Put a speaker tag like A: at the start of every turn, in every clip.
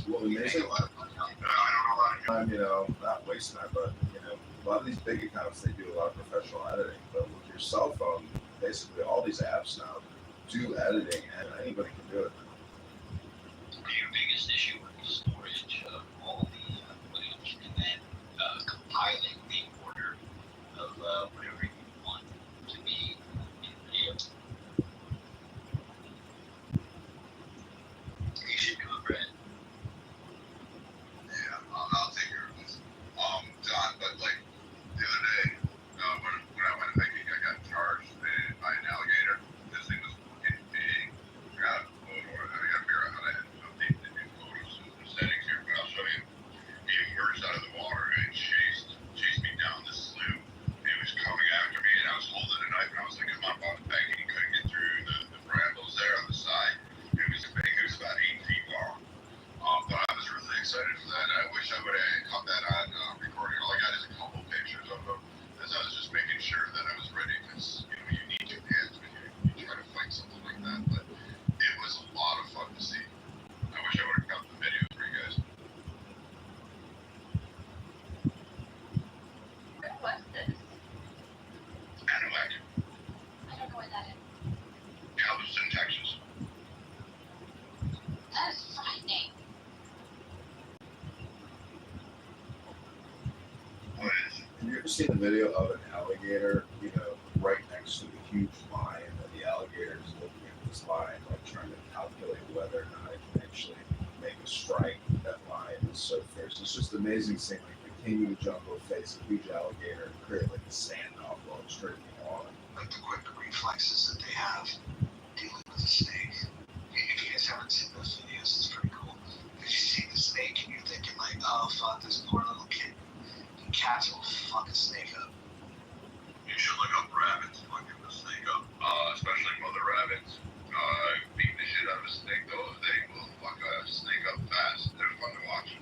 A: Well, the amazing, not wasting that, but a lot of these big accounts, they do a lot of professional editing. But with your cell phone, basically all these apps now do editing, and anybody can do it.
B: Your biggest issue with the storage of all the footage, and then compiling the order of whatever you want to be in video. You should do it, Brett.
C: Yeah, I'll take care of this. John, but like the other day, when I went hiking, I got charged by an alligator. This thing was fucking big. I got a photo. I gotta figure out how to update the new photos and the settings here, but I'll show you. He emerged out of the water and chased me down the slough. He was coming after me, and I was holding a knife, and I was like, come on, Bob, back, and he couldn't get through the brambles there on the side. It was big. It was about 8 feet long. But I was really excited for that. I wish I would have caught that on recording. All I got is a couple pictures of them, as I was just making sure that I was ready, because you need two hands when you try to fight something like that. But it was a lot of fun to see. I wish I would have got the video for you guys.
D: Where was this?
C: Anahuac,
D: I don't know where that is.
C: Galveston, Texas.
D: That is frightening.
C: What is it?
A: Have you ever seen the video of an alligator, right next to a huge line, and the alligator is looking at this line, like trying to calculate whether or not it can actually make a strike? That line is so fierce. It's just amazing seeing like the king of the jungle face a huge alligator and create like a standoff while it's drinking water.
E: Like the quick reflexes that they have dealing with a snake. If you guys haven't seen those videos, it's pretty cool. If you see the snake and you're thinking like, oh fuck, this poor little kid, cats will fuck a snake up.
C: You should look up rabbits fucking the snake up, especially mother rabbits. Beating the shit out of a snake, though, they will fuck a snake up fast. They're fun to watch.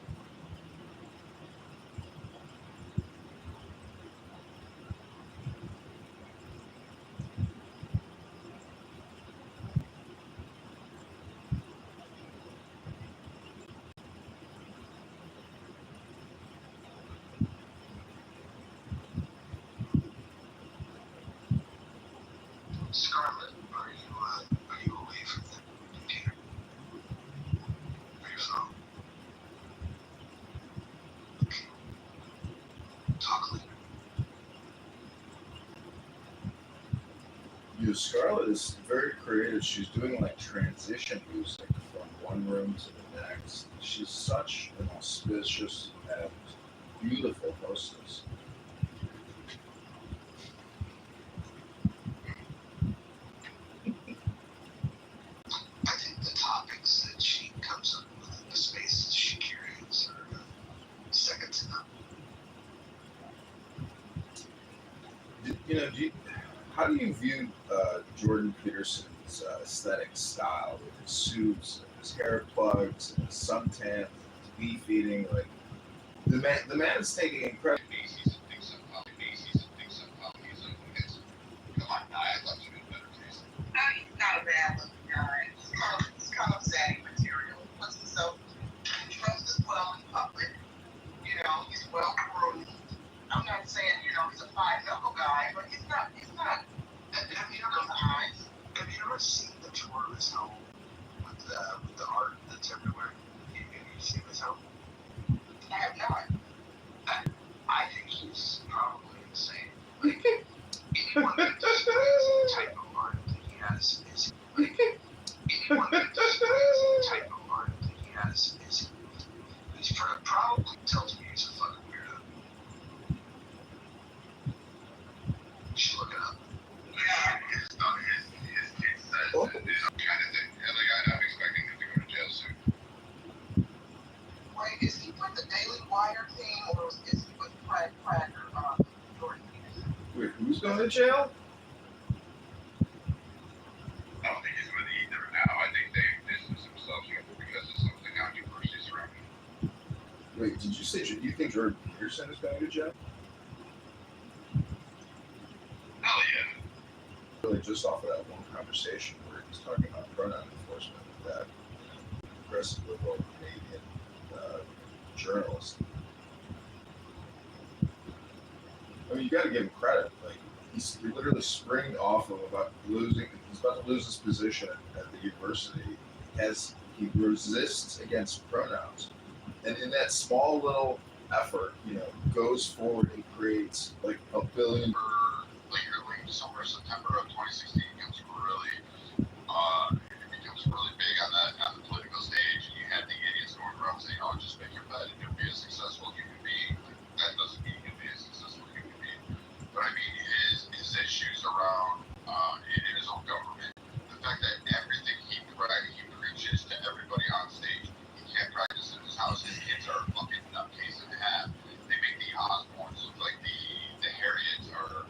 E: Scarlett, are you away from the computer? Or your phone? Okay. Talk later.
A: Scarlett is very creative. She's doing like transition music from one room to the next. She's such an auspicious and beautiful hostess.
E: I think the topics that she comes up with and the spaces she carries are second to none.
A: How do you view Jordan Peterson's aesthetic style with his suits, and his hair plugs, and his suntan, his beef eating? Like the man is taking incredible.
C: Macy's and thinks somehow he's come on, I thought you did better taste.
F: He's not a bad looking guy. He's kind of saggy material. He puts himself, he dresses well in public. He's well groomed. I'm not saying, he's a fine knuckle guy, but he's not,
E: Have you ever seen the tour of his home with the art that's everywhere? Have you seen his home?
F: I have not.
E: I think he's probably insane. Like, anyone that displays the type of art that he has is he's probably tells me he's a fucking weirdo. You should look it up.
C: Yeah, his kid says kind of thing. And I'm expecting him to go to jail soon.
F: Wait, is he with the Daily Wire team, or is he with Cracker, Jordan Peterson?
A: Wait, who's going to jail?
C: I don't think he's with either now. I think they distance themselves because of some of the controversy surrounding him.
A: Wait, did you say, do you think Jordan Peterson is going to jail?
C: Hell yeah.
A: Really just off of that one conversation where he's talking about pronoun enforcement with that progressive liberal Canadian journalist. I mean, you got to give him credit. Like he's literally springed off of about losing. He's about to lose his position at the university as he resists against pronouns, and in that small little effort, goes forward and creates like a billion.
C: Like early summer, September of 2016, it becomes really big on the political stage, and you have the idiots going around saying, "Oh, just make your bed and you'll be a successful human being." Like, that doesn't mean you'll be a successful human being. But I mean, his issues around in his own government, the fact that everything he preaches to everybody on stage, he can't practice in his house. His kids are fucking nutcase and a half. They make the Osborns look like the Harriets are.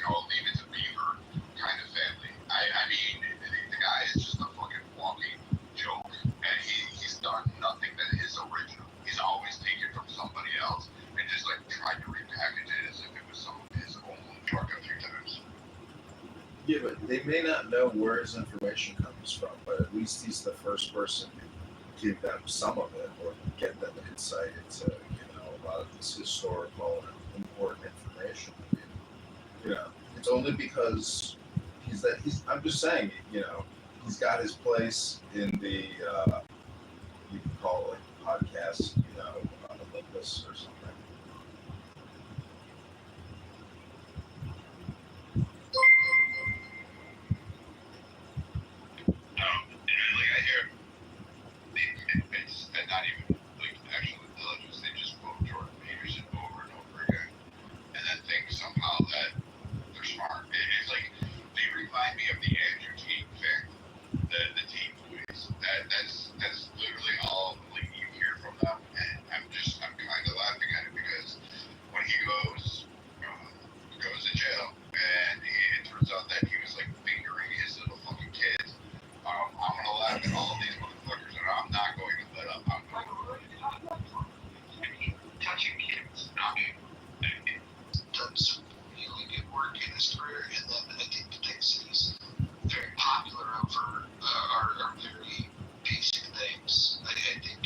C: Leave it to Beaver kind of family. I mean, the guy is just a fucking walking joke, and he's done nothing that is original. He's always taken from somebody else and just like tried to repackage it as if it was some of his own work a few times.
A: Yeah, but they may not know where his information comes from, but at least he's the first person to give them some of it or get them insight into a lot of this historical and important information. It's only because I'm just saying, he's got his place in the, you can call it like podcast, Olympus or something.
C: Like I hear, it's not even like actual intelligence. They just quote Jordan Peterson over and over again, and then think somehow that they're smart. It's like they remind me of the Andrew Tate thing, the Tate movies. That's literally all like you hear from them, and I'm kind of laughing at it because when he goes to jail, and it turns out that he was like fingering his little fucking kids. I'm gonna laugh at all of these motherfuckers, and I'm not going to let up. I'm going to
E: Touching kids. I mean, he's done some really good work in his career, and then I think the things that he's very popular over are very basic things. I think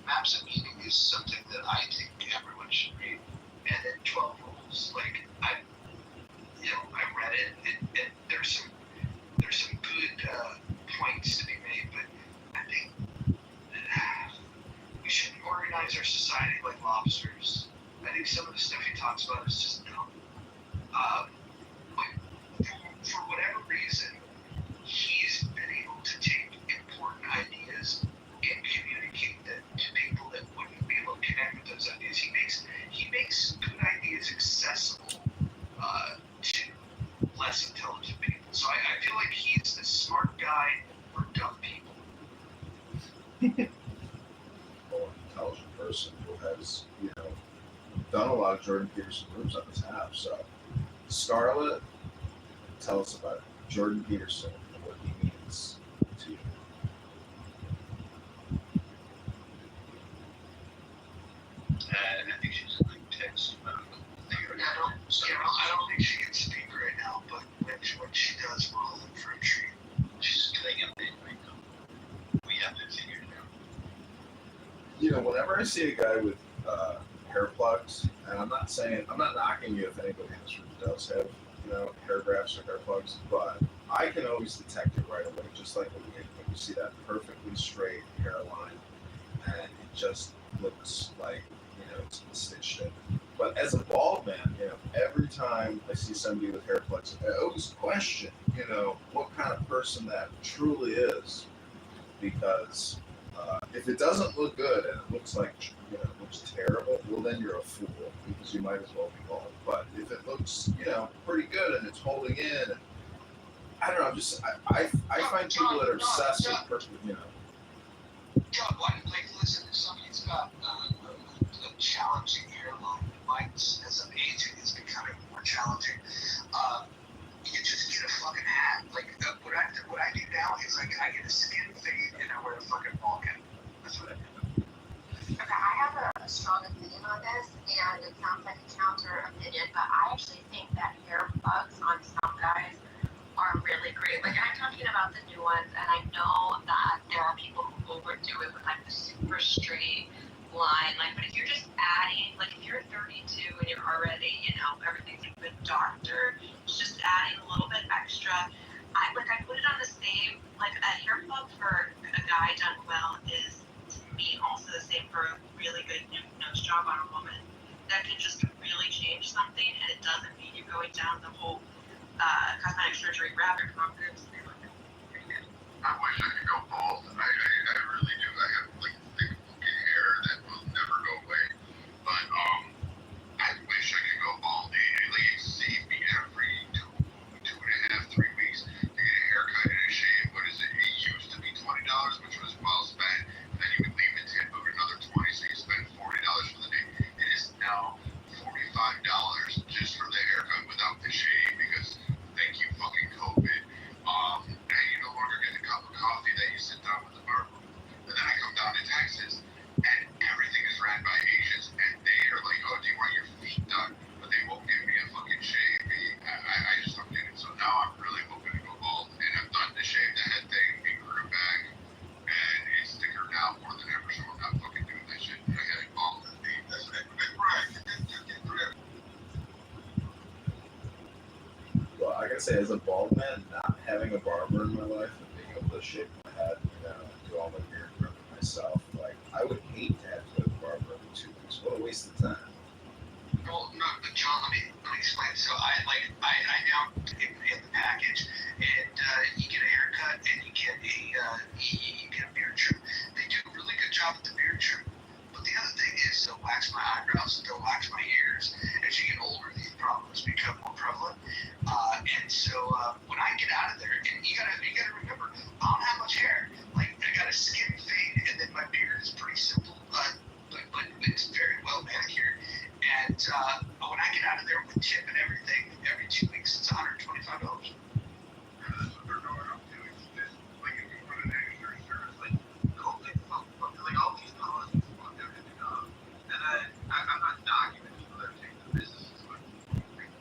E: Maps of Meaning is something that I think everyone should read. And then 12 Rules, like I read it, and there's some good points to be made, but I think we shouldn't organize our society like lobsters. I think some of the stuff he talks about is just dumb. But for whatever reason, he's been able to take important ideas and communicate them to people that wouldn't be able to connect with those ideas. He makes good ideas accessible to less intelligent people. So I feel like he's the smart guy for dumb people.
A: Or an intelligent person who has, done a lot of Jordan Peterson rooms on this app. So, Scarlett, tell us about Jordan Peterson and what he means to you.
B: And I think she's in like text.
E: I don't think she can speak right now, but when she does, we're all in for a treat.
B: She's getting up right now. We have to figure it out.
A: Whenever I see a guy with hair plugs, and I'm not knocking you if anybody in this room does have, hair grafts or hair plugs, but I can always detect it right away, just like when you see that perfectly straight hairline, and it just looks like, it's been stitched in. But as a bald man, every time I see somebody with hair plugs, I always question, what kind of person that truly is, because if it doesn't look good and it looks like, looks terrible, well then you're a fool because you might as well be bald. But if it looks, pretty good and it's holding in, and I don't know, I find people that are obsessed with person,
E: John, listen, if somebody's got a challenging hairline, mine as I'm aging is becoming more challenging. You just get a fucking hat. Like what I do now is I get a skin fade and I wear a fucking ball cap. That's what I do.
D: Okay, I have a strong opinion on this, and it sounds like a counter opinion, but I actually think that hair plugs on some guys are really great. Like, and I talked thinking about the new ones, and I know that there are people who overdo it with like the super straight line. Like, but if you're just adding, like, if you're 32 and you're already, you know, everything's a good doctor, it's just adding a little bit extra. I put it on the same, like, a hair plug for a guy done well is to me also the same for a really good nose job on a woman. That can just really change something, and it doesn't mean you're going down the whole cosmetic surgery rabbit hole.
C: I wish I could go bald. I really do. I have like thick fucking hair that will never go away. But I wish I could go bald. Like it saved me every 2.5, 3 weeks to get a haircut and a shave. What is it? It used to be $20, which was well spent. And then you would leave the tip of another 20, so you spend $40 for the day. It is now $45 just for the haircut without the shave because thank you fucking COVID. And you no longer get a cup of coffee that you sit down with the barber. And then I come down to Texas, and everything is ran by Asians, and they are like, "Oh, do you want your feet done?" But they won't give me a fucking shave. I just don't get it. So now I'm really hoping to go bald, and I'm done to shave the head thing. It grew back, and it's thicker now more than ever. So I'm not fucking doing that shit. I got it bald. That's right.
A: Well, I gotta say, as a bald man, not having a barber in my life and being able to shave my head, you know, and do all my beard trimming myself, like, I would hate to have to go to the barber every 2 weeks. What a waste of time.
E: Well, no, but John, let me explain. So I now in the package, and you get a haircut and you get a beard trim. They do a really good job with the beard trim. But the other thing is they'll wax my eyebrows, they'll wax my ears. As you get older, these problems become more prevalent. And so when I get out of there, and you gotta remember, I don't have much hair. Like I got a skin fade, and then my beard is pretty simple, but it's very well manicured. And when I get out of there with tip and everything, every 2 weeks it's $125.
C: That's what they're going up to. It's just like if you put an extra service, like COVID, like all these policies fucked everything up. And then I'm not knocking it for them taking the businesses, but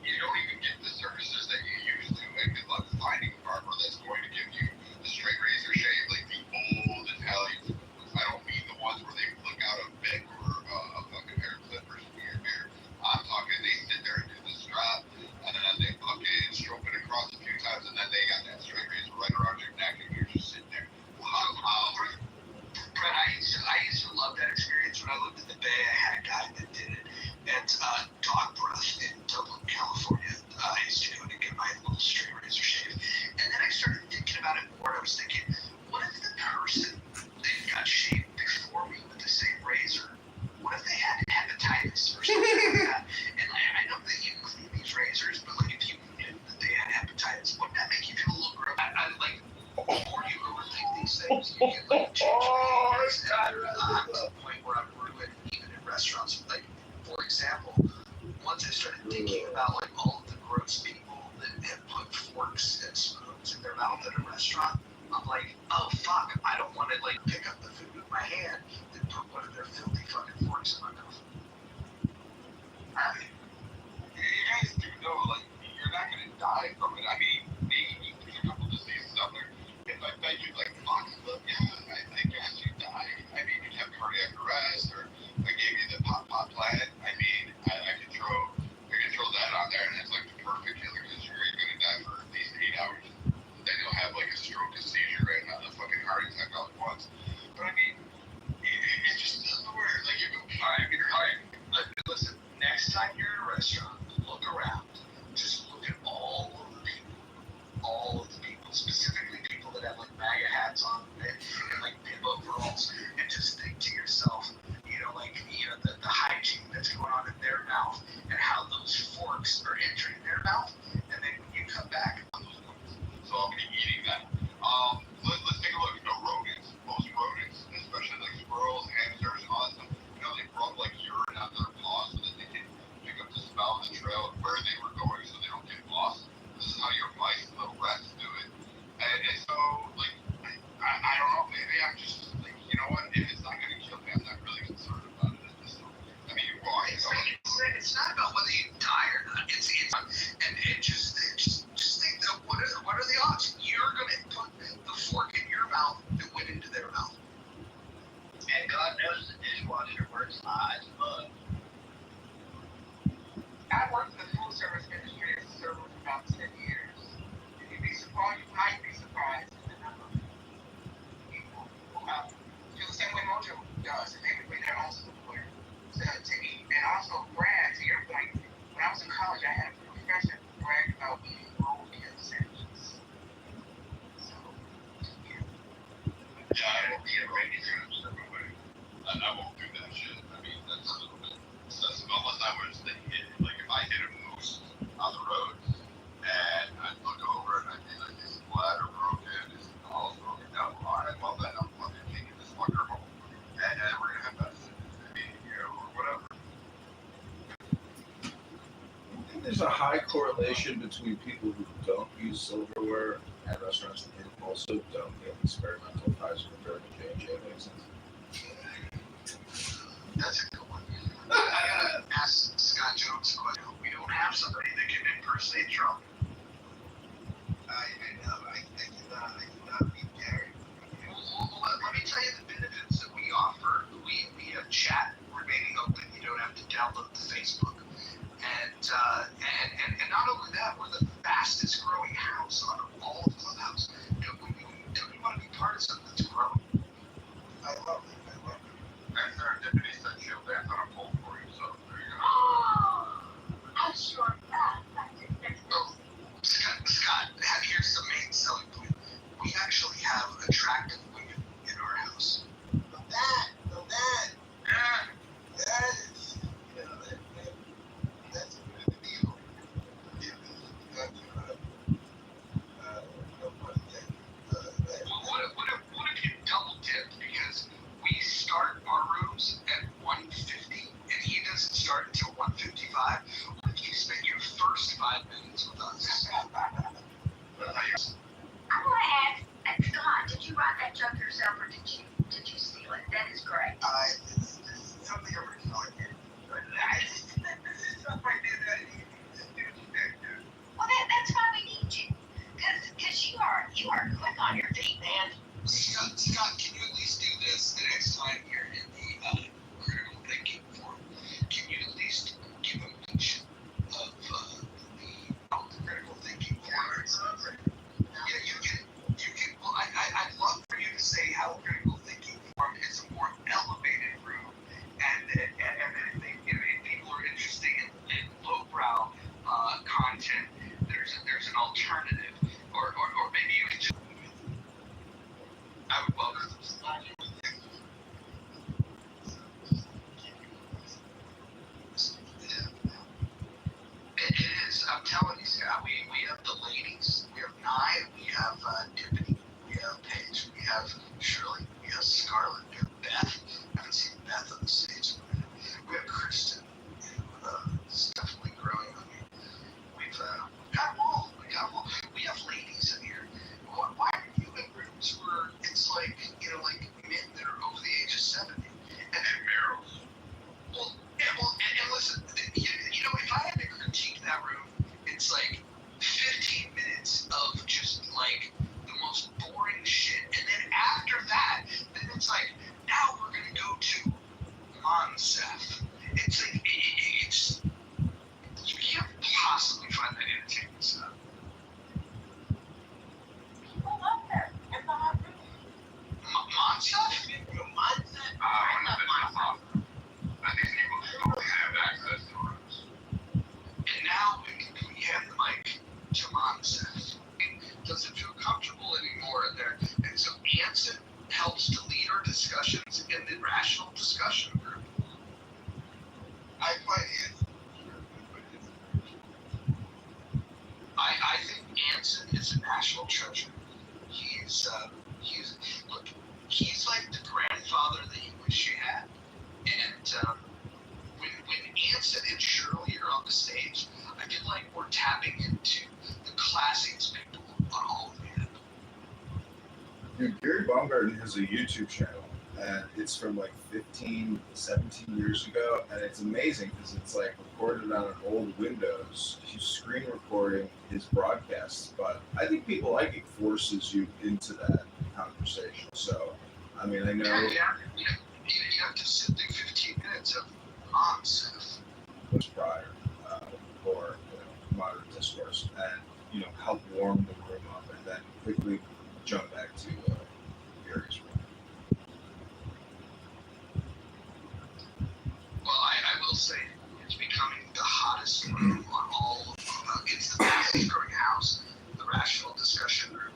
C: you don't even get the services that you used to. And good luck finding a barber that's going to give you the straight razor shave, like the old Italian. I don't mean the ones where they flick out a big or a fucking hair clip or some weird beard. I'm talking they sit there and do the strap, and then they fucking stroke it across a few times, and then they got that straight razor right around your neck, and you're just sitting there.
E: Brett, I used to love that experience. When I lived in the Bay, I had a guy that did it at Dog Breath in Dublin, California. I used to go to get my little straight razor shave. And then I started thinking about it more, and I was thinking, what if the person that got shaved before me with the same razor, what if they had hepatitis or something like that? And I know that you clean these razors, but like if you knew that they had hepatitis, wouldn't that make you feel a little gross? I like, before you overthink these things, you get like change to the point where I'm ruined even in restaurants. Like, for example, once I started thinking about like all of the gross people that have put forks and spoons in their mouth at a restaurant, I'm like, oh fuck, I don't want to like pick up the food with my hand and put one of their filthy fucking forks in my mouth.
C: I mean, you guys do know, like, you're not going to die from it. I mean, maybe there's a couple diseases out there. If I fed you, like, foxglove, yeah, I guess you'd die. I mean, you'd have cardiac arrest, or I gave you the pop plant. I mean, I could throw that on there, and it's like the perfect killer, because you're going to die for at least 8 hours. Then you'll have, like, a stroke, a seizure, and a fucking heart attack all at once. But, I mean, it just doesn't work. Like, if it, all right, listen, next time you're in a restaurant, look around. Just look at all of the people, specifically people that have like MAGA hats on and like bib overalls, and just think to yourself, the hygiene that's going on in their mouth and how those forks are entering their mouth, and then when you come back, so I'll be eating that. Let's take a look. Rodents. Most rodents, especially like squirrels, hamsters, and all that stuff, they brought like urine out their paws so that they can pick up the smell of the trail of where they were going so they don't get lost. This is how your mice, little rats do it. And so, like, I
A: there's a high correlation between people who don't use silverware at restaurants and also don't get experimental fries with their J&J license.
E: That's a good one. I gotta ask Scott Jones a question. We don't have somebody that can impersonate Trump. I know. I cannot beat Gary. Well, let me tell you the benefits that we offer. We have chat remaining open. You don't have to download the Facebook. And not only that, we're the fastest growing house on all of Clubhouse. Don't you want to be part of something that's growing? I love it.
C: And serendipity said she'll dance on a pole for you, so there you go.
D: I'm sure that.
E: Oh, Scott, here's the main selling point. We actually have attractive women in our house. That is, that's a good deal. What if you double dipped? Because we start our rooms at 1:50 and he doesn't start until 1:55. What if you spend your first 5 minutes with us?
D: I want to ask, Scott, did you write that joke yourself or did you steal it? That is great.
E: This is something original again. It's not my
D: Well, that's why we need you. Because you are quick on your feet, man.
E: Scott, can you at least do this the next time you're in the critical thinking forum? Can you at least give a mention of the critical thinking forum? Yeah, you can. Well, I'd love for you to say how critical thinking forum is a more elevated room, and if people are interested in lowbrow content, there's an alternative, or maybe you can just. I would welcome them. It is. I'm telling you, Scott. We have the ladies. We have Nye. We have Tiffany. We have Paige. We have Shirley. We have Scarlett. We have Beth. I haven't seen Beth on the stage in a minute. We have Kristen, who is definitely growing on me. We've got them all. We have ladies in here. Why are you in rooms where it's like men that are over the age of 70? And barrels. Well, and listen, if I had to critique that room, it's like 15 minutes of just like the most boring shit. And then after that, then it's like, now we're going to go to Monsef. It's like, it's, you can't possibly find that entertaining stuff.
D: People love that. It's a hot room.
E: Monsef?
C: I love Monsef. I think people only have access to rooms.
E: And now we have the mic to Monsef. It doesn't feel comfortable anymore in there. And so Anson helps to lead our discussions in the rational discussion group. I find Anson. I think Anson is a national treasure. He's like the grandfather that you wish you had. And when Anson and Shirley are on the stage, I feel like we're tapping into the classiest people on all of it.
A: Dude, Gary Baumgarten has a YouTube channel, and it's from like 15, 17 years ago, and it's amazing because it's like recorded on an old Windows. He's screen recording his broadcasts, but I think people like it forces you into that conversation. So, I mean, I know.
E: You have to sit through 15 minutes of nonsense.
A: Was prior for modern discourse, and help warm the room up, and then quickly jump back to Gary's room.
E: Well, I will say it's becoming the hottest room on all. It's the fastest growing house, the rational discussion room.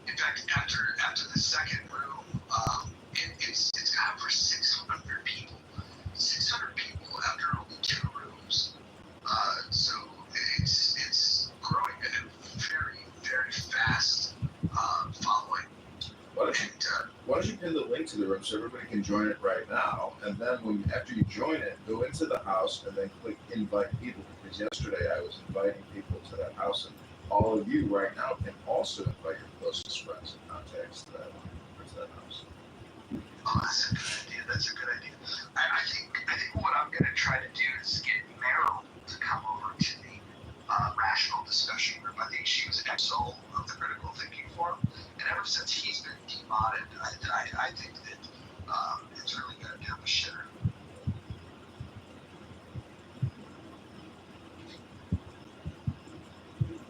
E: In fact, after the second room, it's got over 600 people. 600 people after only 2 rooms. So it's growing at a very, very fast following.
A: why don't you pin the link to the room so everybody can join it right now? And then after you join it, go into the house and then click invite people, because yesterday I was inviting people to that house, and all of you right now can also invite your closest friends and contacts to that house.
E: Oh, that's a good idea. That's a good idea. I think what I'm gonna try to do is get Meryl to come over to the rational discussion group. I think she was an soul of the critical thinking forum, and ever since he's been demodded, I think that it's really gonna become a shitter.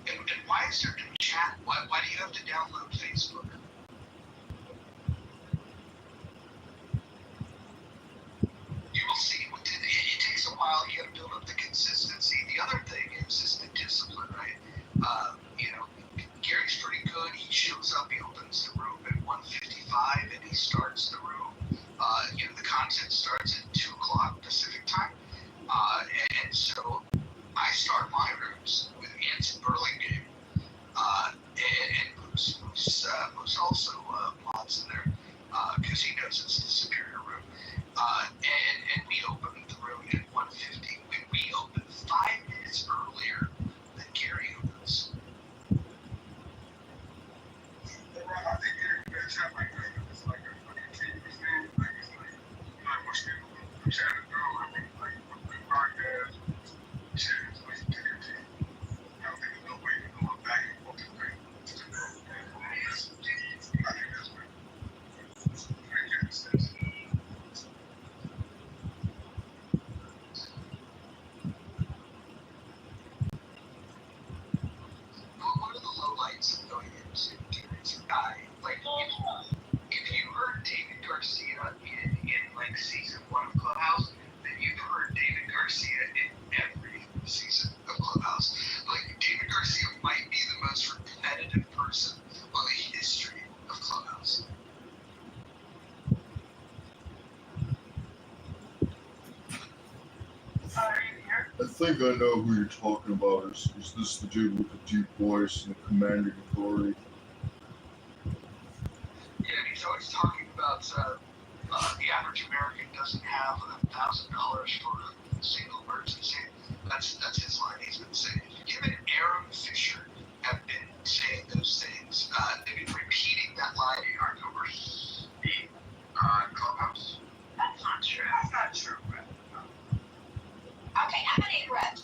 E: And why is there no chat? Why do you have to download Facebook? You will see. It takes a while. You got to build up the consistency. The other thing is the discipline, right? Gary's pretty good. He shows up. He opens the room at 1:55, and he starts the room. The content starts at 2 o'clock Pacific time, and so I start my rooms with Anson Burlingame, and Moose also mods in there because he knows it's the superior room. And we opened the room at 1:50. We opened 5 minutes earlier than Gary opens.
C: I think Gary got chat like that. It's like a continuous thing. Like it's like you know what people chat and go. I mean, like with podcast, chat is like continuity. I don't think there's no way to go back and forth to things. I think that's what Gary says.
E: What are the lowlights of going into Gary's guy? Like, if you heard David Garcia in like season 1 of Clubhouse, then you've heard David Garcia in every season of Clubhouse. Like, David Garcia might be the most repetitive person on the history of Clubhouse.
A: I think I know who you're talking about. Is this the dude with the deep voice and the commanding authority?
E: Yeah, he's always talking about the average American doesn't have $1,000 for a single emergency. That's his line. He's been saying. Him and Aaron Fisher have been saying those things. They've been repeating that line in October. Clubhouse.
D: That's not true.
F: That's not true, Brett.
D: Okay, I'm gonna interrupt.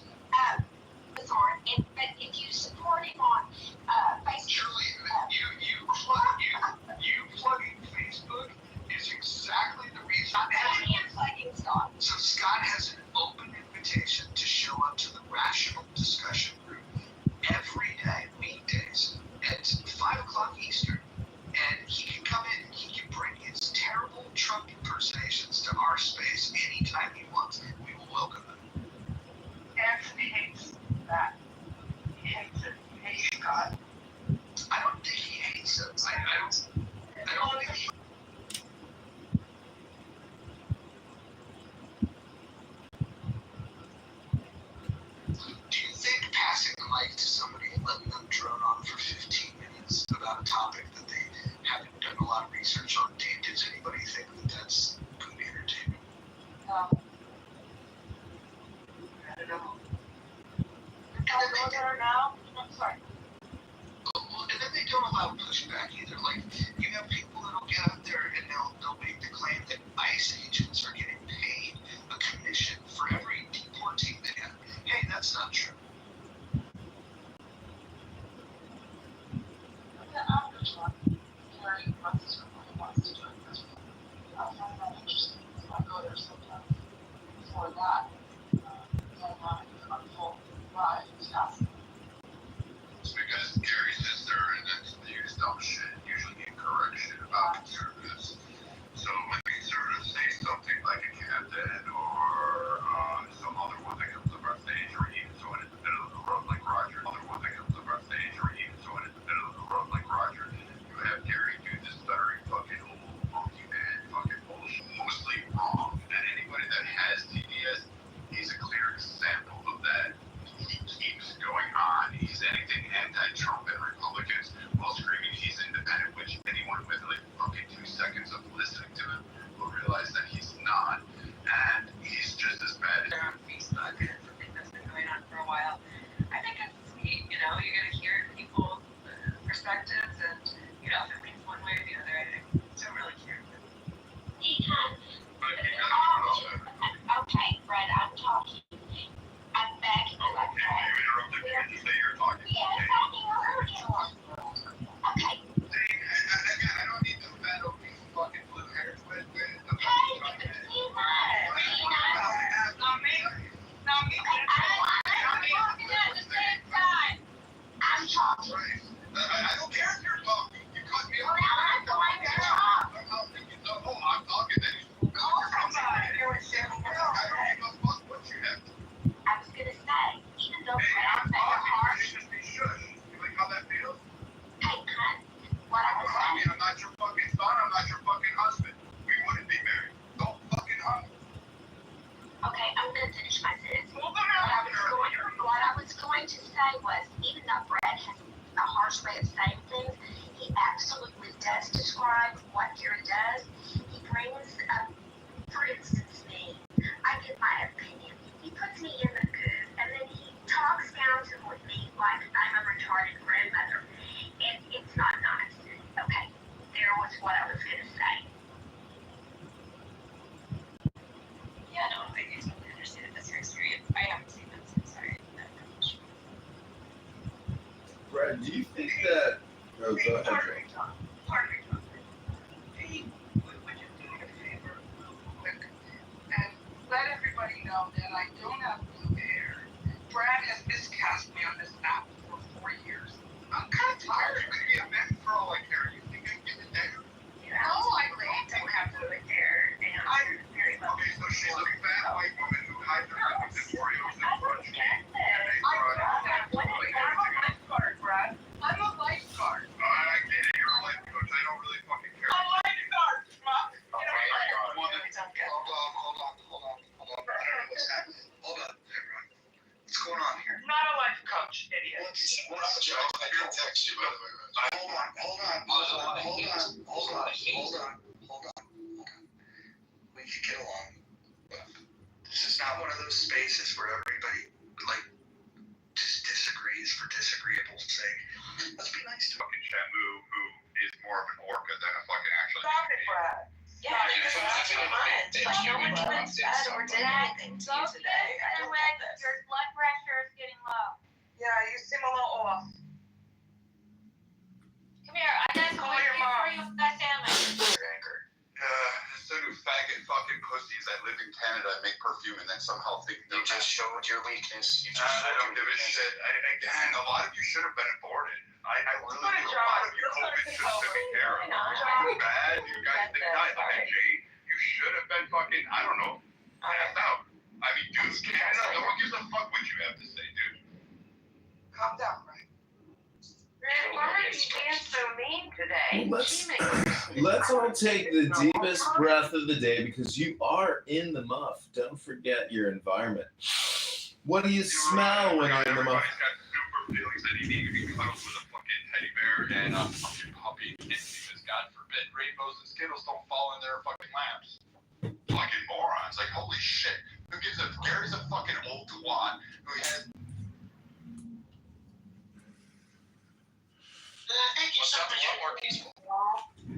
D: Thorne, but if you support him on Facebook,
E: Truly, you plugging Facebook is exactly the reason.
D: I am plugging Scott.
E: So Scott has an open invitation to show up to the rational discussion group every day, weekdays, at 5 o'clock Eastern. And he can come in, he can bring his terrible Trump impersonations to our space anytime he wants. We will welcome them.
F: Anson hates that. He hates it. He hates God.
E: I don't think he hates him. I don't think he. Do you think passing the mic to somebody and letting them drone on for 15 minutes about a topic that they haven't done a lot of research on, does anybody think that that's good entertainment?
F: I don't know. Now? I'm sorry.
E: Well, and then they don't allow pushback either. Like, you have people that'll get up there and they'll make the claim that ICE agents are getting paid a commission for every deportee they have. Hey, that's not true.
F: I'm just one. Gary runs from what he wants to do in this one. I find that interesting. So I go there sometimes for that. Going on a full ride and stuff.
C: It's because Gary sits there and that's the dumb shit, usually incorrect shit about conservatives. So when conservatives say something like a captain or some other one that comes up our stage, or even someone in the middle of the road like Roger, you have Gary do this very fucking old monkey man fucking bullshit, mostly wrong. And anybody that has TDS, he's a clear example of that. He keeps going on. He's anything anti-Trump and Republicans while screaming he's independent, which anyone with like fucking 2
G: describe what Jared does. He brings up, for instance, me. I give my opinion. He puts me in the good, and then he talks down to me like I'm a retarded grandmother. And it's not nice. Okay, there was what I was going to say.
D: Yeah, no, I totally understand if that's your experience. I haven't seen them since I that much.
A: Brad, do you think that? Oh, go ahead.
F: Pardon me, Tom. Hey, would you do me a favor real quick and let everybody know that I don't have blue hair? Brad has miscast me on this app for 4 years. I'm kind of tired. Maybe a man for all I care. You think I can get it there?
G: No, I don't have blue hair, and I'm very well.
C: Okay, so she's a fat white woman who hides her with Oreos and brunch cake.
F: I'm a lifeguard, Brad. I'm a lifeguard.
C: I get it. You're a life coach. I don't really fucking care.
F: A lifeguard, Trump.
C: Oh my God.
E: Hold on. I don't know what's happening. Hold on, everyone. What's going on here?
F: I'm not a life coach, idiot.
E: I can text you, by the way. Hold on. We can get along. But this is not one of those spaces where everybody, like, just disagrees for disagreeable's sake. Let's be nice to him.
C: Fucking Shamu, who is more of an orca than a fucking actual.
F: Stop it, Brad.
D: Yeah, because that's your friend. Like, no one even said or did anything to you today. I don't get this.
G: Your blood pressure is getting low.
F: Yeah, you seem a little off.
G: Come here, I got
F: Call your mom.
G: for you with that sandwich.
E: Anchor.
C: So do faggot fucking pussies that live in Canada and make perfume and then somehow think
E: You just showed your weakness.
C: I don't give a shit. Again, a lot of you should have been aborted. I really do. A lot of you COVID should have taken care of. You're bad. You guys did not. Okay, Jade, you should have been fucking, I don't know, passed out. I mean, dude, Canada, no one gives a fuck what you have to say, dude.
F: Calm down, Brad.
G: Why are you being so mean today?
A: Let's all take the deepest breath of the day because you are in the muff. Don't forget your environment. What do you smell when you're in the muff?
C: Everybody's got super feelings that he needs to be cuddled with a fucking teddy bear and a fucking puppy kitten because God forbid rainbows and Skittles don't fall in their fucking laps. Fucking morons. Like, holy shit. Who gives a Gary's a fucking old twat who has
B: I think you sound a lot more peaceful.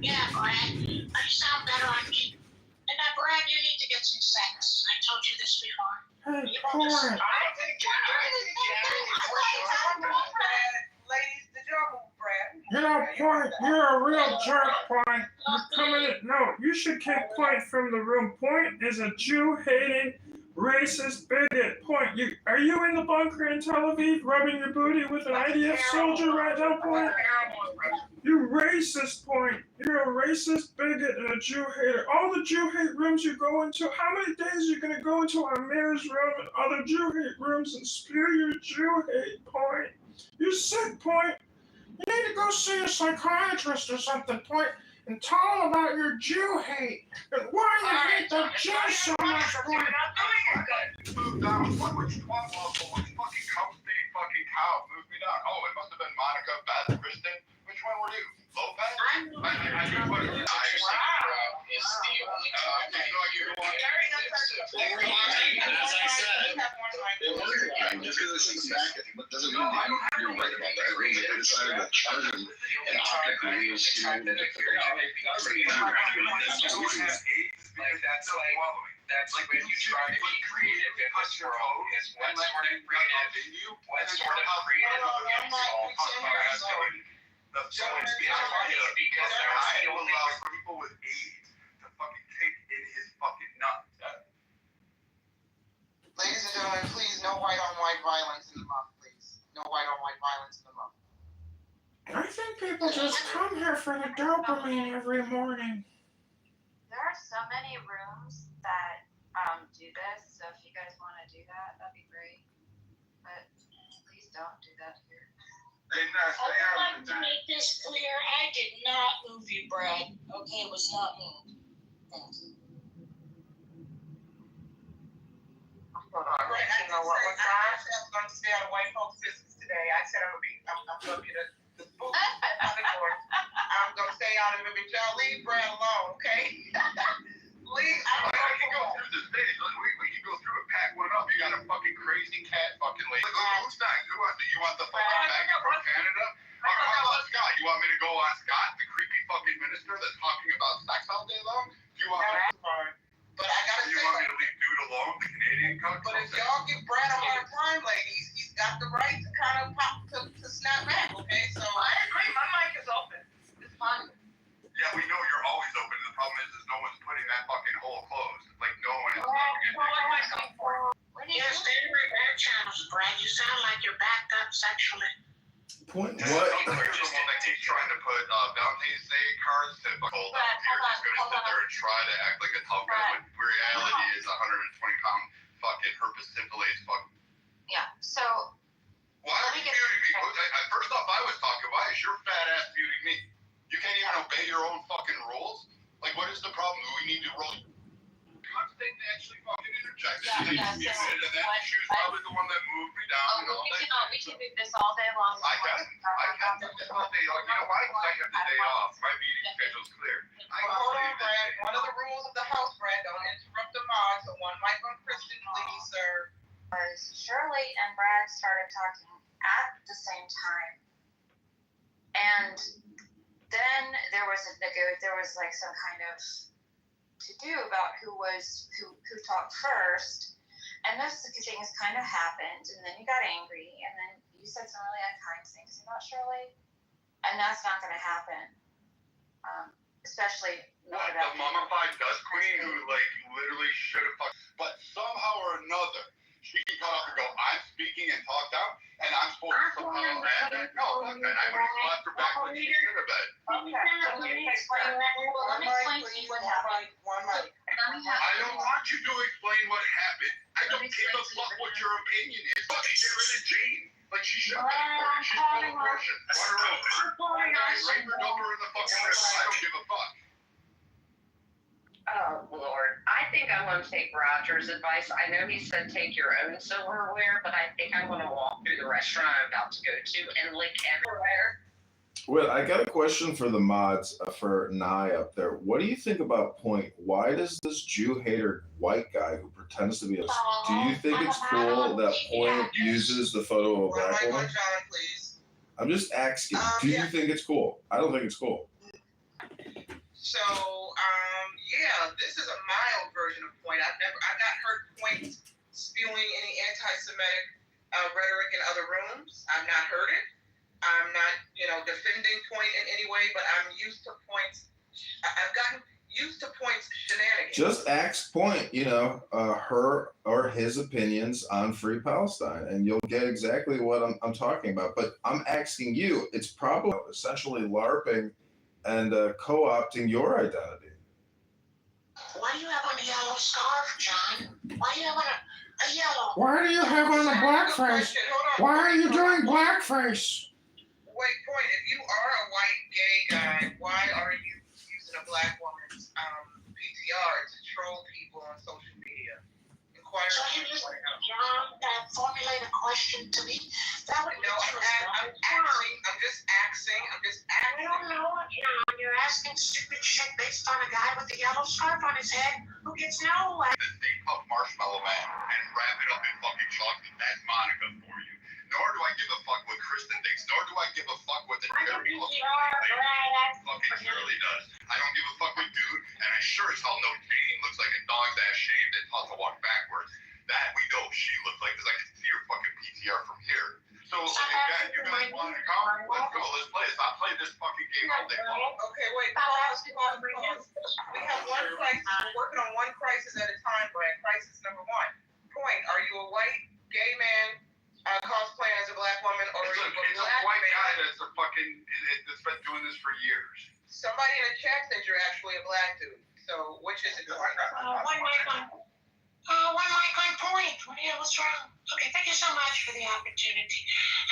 B: Yeah, Brad. You sound better on me. And Brad, you need to get some sex. I told you this before.
H: Hey,
B: You want this?
H: Corey.
F: Ladies, did y'all move, Brad?
H: You know, Point, you're a real jerk, Point. You're coming in. No, you should kick Point from the room. Point is a Jew-hating, racist bigot. Point, are you in the bunker in Tel Aviv rubbing your booty with an IDF soldier right now, Point? You racist, Point. You're a racist bigot and a Jew hater. All the Jew hate rooms you go into, how many days are you going to go into our mayor's room and other Jew hate rooms and spew your Jew hate, Point? You're sick, Point. You need to go see a psychiatrist or something, Point, and tell him about your Jew hate and why you hate the Jews so much, Point.
C: moved down. Which twat waffle, which fucking fucking cow moved me down? Oh, it must have been Monica, Beth, Kristen. Which one were you? Lopez? I knew what it was.
E: Is the only
I: As I said, just because it's in the back, it doesn't mean that you're right about that. It means they decided to charge him an optically is
E: that's like when you try to be creative in this world is what sort of creative against all hostility. So it's because they're
C: I will allow people with AIDS to fucking take in his fucking nuts.
F: Ladies and gentlemen, please, no white-on-white violence in the month, please. No white-on-white violence in the month.
H: I think people just come here for the dopamine every morning.
D: There are so many rooms that do this, so if you guys want to do that, that'd be great. But please don't do that here.
C: Hey, Ness,
B: I would like to make this clear. I did not move you, Brad. Okay, it was not me. Thanks.
F: Right, you know what was that? I'm going to stay on white folks' sisters today. I said I'm going to be, I'm going to be the spooky on the court. I'm going gonna stay out of it, but y'all leave Brad alone, okay? Leave.
C: I can go through this stage. We can go through it, pack one up. You got a fucking crazy cat fucking lady. Who's next? You want the fucking maggot from Canada? Or how about Scott? You want me to go on Scott, the creepy fucking minister that's talking about sex all day long? Do you want me to?
F: But I gotta
C: You
F: say,
C: want me to leave Dude alone, the Canadian cunt?
F: but if y'all give Brad a hard time, ladies, he's got the right to kind of pop to snap back, okay? So
D: I agree. My mic is open. It's fine.
C: Yeah, we know you're always open. The problem is no one's putting that fucking hole closed. Like, no one is fucking
G: Yes, they're back channels, Brad. You sound like you're backed up sexually.
A: Point
C: What?
A: what?
C: Sounds like someone that keeps trying to put Valentine's Day cards to hold up. You're just gonna sit there and try to act like a tough guy, when reality is 120-pound fucking herpes syphilis fuck.
D: Yeah. So
C: Why are you muting me? First off, I was talking. Why is your fat ass muting me? You can't even obey your own fucking rules? Like, what is the problem? We need to roll. Constant actually fucking interject.
D: Yeah,
C: And then she was probably the one that moved me down and all that.
D: we can do this all day long.
C: I can do this all day long. You know why? Because I have the day off. My meeting schedule's clear.
F: hold on, Brad. One of the rules of the house, Brad, don't interrupt the mod. So one mic on Kristen, please, sir.
J: Shirley and Brad started talking at the same time, and then there was like some kind of to do about who talked first, and those things kind of happened, and then you got angry, and then you said some really unkind things about Shirley, and that's not going to happen, especially
C: What, the mummified dust queen who like literally should have fucked, but somehow or another she can come up and go, I'm speaking and talk down, and I'm supposed to somehow add that. No, fuck that. I would have slapped her back when she should have been.
J: Okay, so let me explain to you what happened.
F: One mic.
C: I don't want you to explain what happened. I don't give a fuck what your opinion is. Fucking get rid of Jane. Like, she should have been deported. She's full of Russian. Run her over. Rape her, dump her in the fucking river. I don't give a fuck.
K: Oh, Lord. I think I'm going to take Roger's advice. I know he said take your own silverware, but I think I'm going to walk through the restaurant I'm about to go to and lick everywhere.
A: Well, I got a question for the mods, for Nye up there. What do you think about Point? Why does this Jew hater white guy who pretends to be a... Do you think it's cool that Point uses the photo of a black
F: One mic on
A: woman?
F: John, please.
A: I'm just asking. Do you think it's cool? I don't think it's cool.
F: So, yeah, this is a mild version of Point. I've not heard Point spewing any anti-Semitic rhetoric in other rooms. I've not heard it. I'm not, defending Point in any way, but I'm used to Point's. I've gotten used to Point's shenanigans.
A: Just ask Point, her or his opinions on Free Palestine, and you'll get exactly what I'm talking about. But I'm asking you, it's probably essentially LARPing and co-opting your identity.
G: Why do you have on a yellow scarf, John? Why do you have on a yellow?
H: Why do you have on a blackface? Why are you doing blackface?
F: Wait, Point, if you are a white gay guy, why are you using a black woman's PTR to troll people on social media? Inquire.
G: So you just formulate a question to me? That would
F: No, I'm just asking.
G: I don't know, John. You're asking stupid shit based on a guy with a yellow scarf on his head who gets no like.
C: The Stay Puft Marshmallow Man and wrap it up in fucking chocolate. That's Monica for you. Nor do I give a fuck what Kristen thinks. Nor do I give a fuck what the Jerry fucking Shirley does. I don't give a fuck what Dude, and I sure as hell know Jane looks like a dog's ass shaved and taught to walk backwards. That we know she looks like, because I can see her fucking PTR from here. So, again, you guys want to come? Let's go. Let's play. Stop playing this fucking game all day long.
F: Okay, wait. We have one crisis. We're working on one crisis at a time, Brad. Crisis number one. Point, are you a white gay man cosplaying as a black woman, or
C: It's
F: are you
C: a white guy that's been doing this for years.
F: Somebody in the chat said you're actually a black dude. So, which is it?
G: One mic on Point. What's wrong? Okay, thank you so much for the opportunity.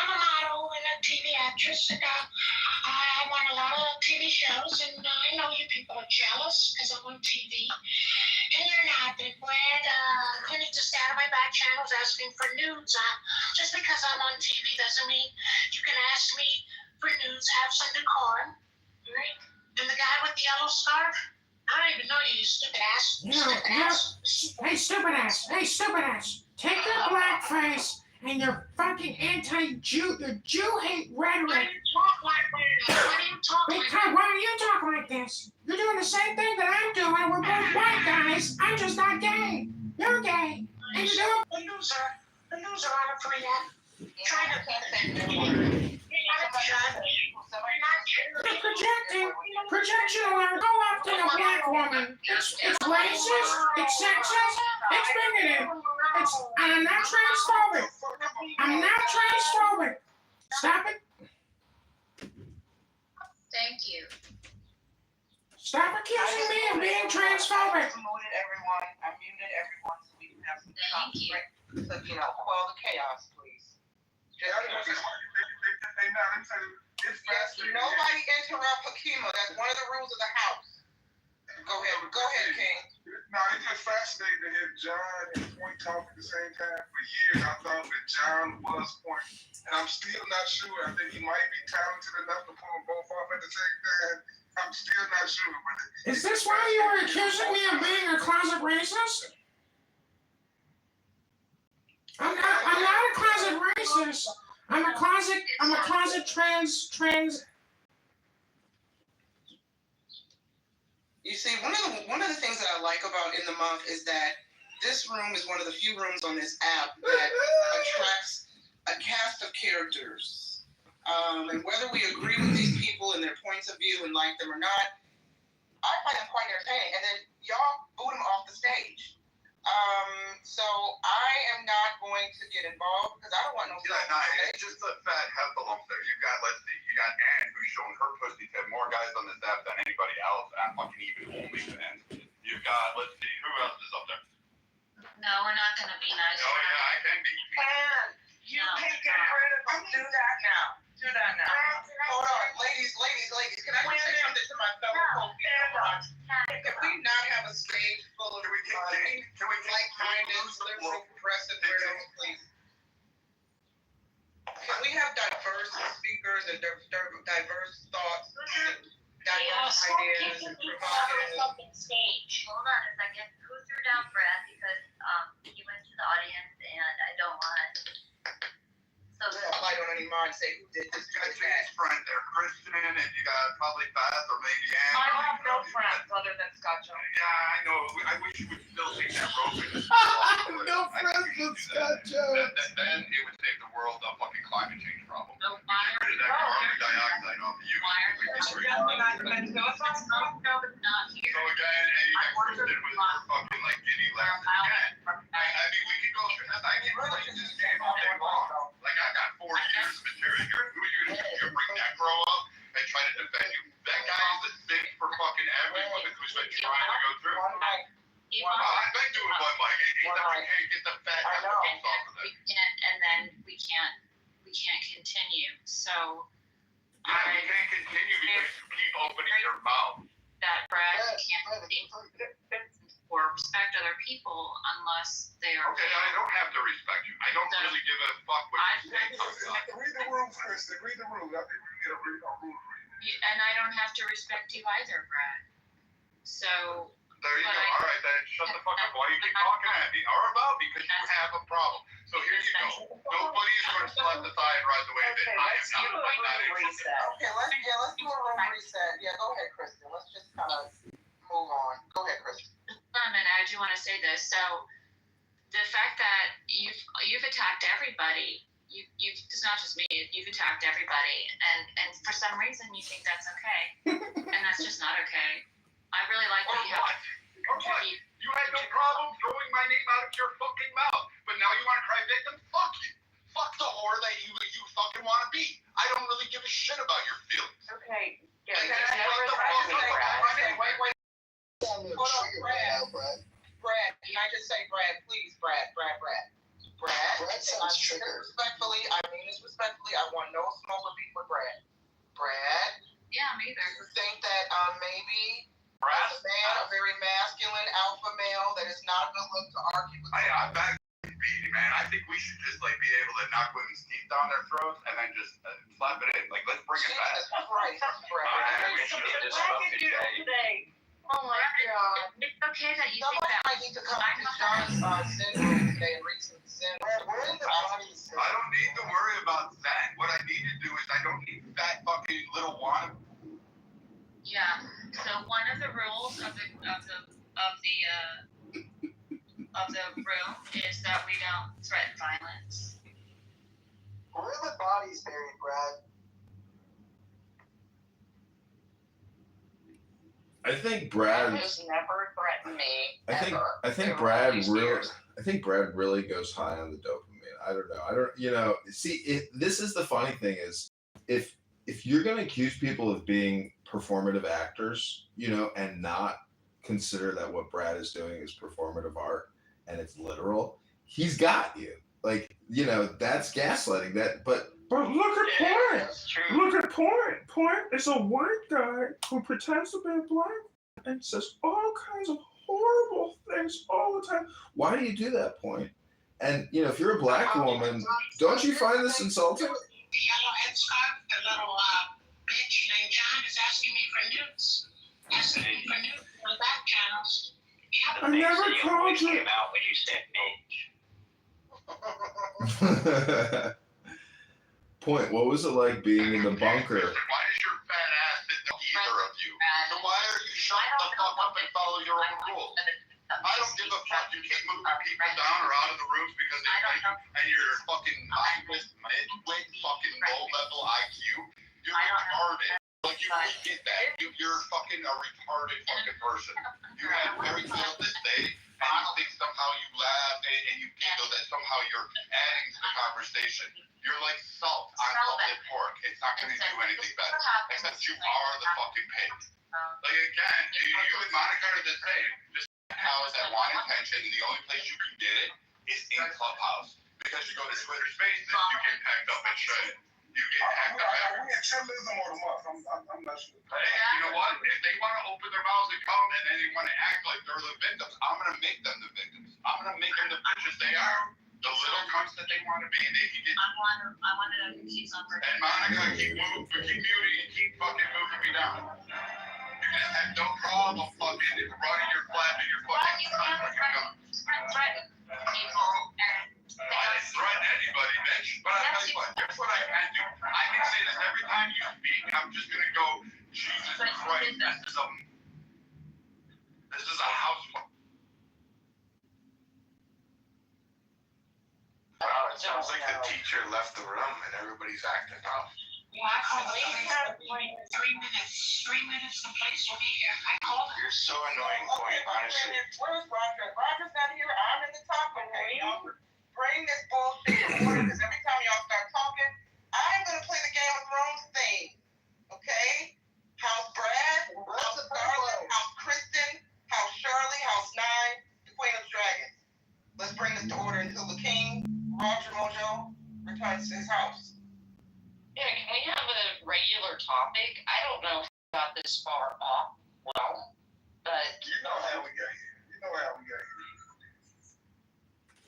G: I'm a model and a TV actress, and I'm on a lot of TV shows, and I know you people are jealous because I'm on TV. And you're not, then Brad. You need to stay out of my back channels asking for nudes. Just because I'm on TV doesn't mean you can ask me for nudes. Have some decorum, right?
F: And the guy with the yellow scarf? I don't even know you stupid ass.
H: Hey, stupid ass. Hey, stupid ass. Take your black face and your fucking anti-Jew, your Jew hate
F: Why do
H: rhetoric.
F: you talk like that? Why do you talk like
H: Because why do you talk like this? You're doing the same thing that I'm doing. We're both white guys. I'm just not gay. You're gay. And you're doing
F: The loser on a friend. Trying to campaign.
H: projecting. Projection alert. Go after a black woman. It's racist. It's sexist. It's bigoted. And I'm not transphobic. I'm not transphobic. Stop it.
J: Thank you.
H: Stop accusing me of being transphobic.
F: I muted everyone so we can have some
J: Thank you.
F: So, quell the chaos, please. Nobody interrupt Hakima. That's one of the rules of the house. Go ahead, King.
C: No, it's just fascinating to hear John and Point talk at the same time. For years, I thought that John was Point, and I'm still not sure. I think he might be talented enough to pull them both off at the same time. I'm still not sure. But
H: Is this why you were accusing me of being a closet racist? I'm not a closet racist. I'm a closet trans.
F: You see, one of the things that I like about In the Month is that this room is one of the few rooms on this app that attracts a cast of characters. And whether we agree with these people and their points of view and like them or not, I find them quite entertaining. And then y'all boot them off the stage. So I am not going to get involved because I don't want no.
C: It's just the fat heffalump there. You got Ann, who's shown her pussy to more guys on this app than anybody else. I'm fucking even OnlyFans. You've got, let's see, who else is up there?
J: No, we're not going to be nice.
C: Oh yeah, I can be.
F: And you can get rid of them. Do that now. Hold on, ladies. Can I just say something to my fellow folks? Can we not have a stage full of like-minded, liberal, progressive weirdos, please? Can we have diverse speakers and diverse thoughts, diverse ideas, and provocative?
J: Stage. Hold on a second. Who threw down Brad because he went to the audience and I don't want. So
F: I don't any mind say who did this.
C: You got James' friend there, Christian, and you got probably Beth or maybe Ann.
F: I have no friends other than Scott Jones.
C: Yeah, I know. I wish you would still take that rope.
A: No friends with Scott Jones.
C: Then it would save the world a fucking climate change problem.
J: No,
C: Get rid of that carbon dioxide off of you.
J: not here.
C: So again, and you got Kristen with her fucking like giddy laughs again. I mean, we could go through this. I can play this game all day long. Like I got 4 years of material. Who are you to bring that grow up and try to defend you? That guy is the thing for fucking everyone who's been trying to go through. I've been doing one, Mike. He can't get the fat headphones off of it.
J: We can't continue. So
C: Yeah, we can't continue because you keep opening your mouth.
J: that Brad can't think or respect other people unless they are.
C: Okay, I don't have to respect you. I don't really give a fuck what you say.
A: Read the rules, Kristen. Read the rules. I think we need a rule.
J: And I don't have to respect you either, Brad. So.
C: There you go. All right, then shut the fuck up. Why you keep talking at me? Or about because you have a problem. So here you go. Nobody is going to slap the thigh and ride the wave that I am not. I'm not interested.
F: Okay, let's do a room reset. Yeah, go ahead, Kristen. Let's just kind of move on. Go ahead, Kristen.
J: And I do want to say this. So the fact that you've attacked everybody, you've it's not just me. You've attacked everybody, and for some reason you think that's okay, and that's just not okay. I really like that you have.
C: You had no problem throwing my name out of your fucking mouth, but now you want to cry victim? Fuck you. Fuck the whore that you fucking want to be. I don't really give a shit about your feelings.
F: Okay. Yeah.
C: Like, wait.
F: Hold on, Brad. Can I just say, Brad, please, Brad.
E: Brad sounds triggered.
F: I mean this respectfully. I want no smoke or beef with Brad. Brad.
J: Yeah, me either.
F: You think that maybe
C: Brad?
F: as a man, a very masculine alpha male that is not good look to argue with.
C: I'm back beating man, I think we should just like be able to knock women's teeth down their throats and then just slap it in. Like, let's bring it back.
J: Oh my God. It's okay that you think that.
F: Somebody might need to come to John's syndrome today and read some sin.
E: Where are the bodies?
C: I don't need to worry about that. What I need to do is I don't need fat fucking little wannabe.
J: Yeah. So one of the rules of the room is that we don't threaten violence.
E: Where are the bodies buried, Brad?
A: I think Brad
K: has never threatened me.
A: I think Brad really goes high on the dopamine. I don't know. See, this is the funny thing is if you're going to accuse people of being performative actors, and not consider that what Brad is doing is performative art and it's literal, he's got you. Like, that's gaslighting. But
H: look at Point.
K: That's true.
H: Look at Point. Point is a white guy who pretends to be a black and says all kinds of horrible things all the time.
A: why do you do that, Point? And if you're a black woman, don't you find this insulting?
F: The yellow headscarf, the little bitch named John is asking me for nudes. Asking me for nudes on back channels.
H: I never called you.
B: Came out when you said bitch.
A: Point, what was it like being in the bunker?
C: Why does your fat ass fit to either of you? So why are you shut the fuck up and follow your own rules? I don't give a fuck. You keep moving people down or out of the rooms because they think and you're fucking mindless, mid-wit, fucking low-level IQ. You're retarded. Like, you really get that. You're fucking a retarded fucking person. You have very little to say, and you think somehow you laugh and you giggle that somehow you're adding to the conversation. You're like salt on salted pork. It's not going to do anything better. Except you are the fucking pig. Like, again, you and Monica are the same. Just cows that want attention, and the only place you can get it is in Clubhouse. Because you go to Twitter Spaces, you get packed up and shredded. You get hacked up everywhere.
I: We had 10 lives on more than once. I'm not sure.
C: Hey, you know what? If they want to open their mouths and come and then they want to act like they're the victims, I'm going to make them the victims. I'm going to make them the bitches they are. The little cunts that they want to be, they can get.
J: I wanted to keep on
C: And Monica, keep muting and keep fucking moving me down. You just have no problem fucking running your flap and your fucking
J: threaten people and
C: I didn't threaten anybody, bitch. But I tell you what, here's what I can do. I can say this every time you speak. I'm just gonna go, Jesus Christ, this is a house.
I: Wow, it sounds like the teacher left the room and everybody's acting up.
F: Yeah, I called. We have 3 minutes. 3 minutes, the place will be here. I called her.
I: You're so annoying, Point, honestly.
F: Where's Roger? Roger's not here. I'm in the top. Okay, y'all bring this bullshit to order because every time y'all start talking, I'm gonna play the Game of Thrones thing. Okay? House Brad, House Scarlet, House Kristen, House Shirley, House Nine, the Queen of Dragons. Let's bring this to order until the King, Roger Mojo, returns to his house.
K: Yeah, can we have a regular topic? I don't know how we got this far off well, but
I: You know how we got here.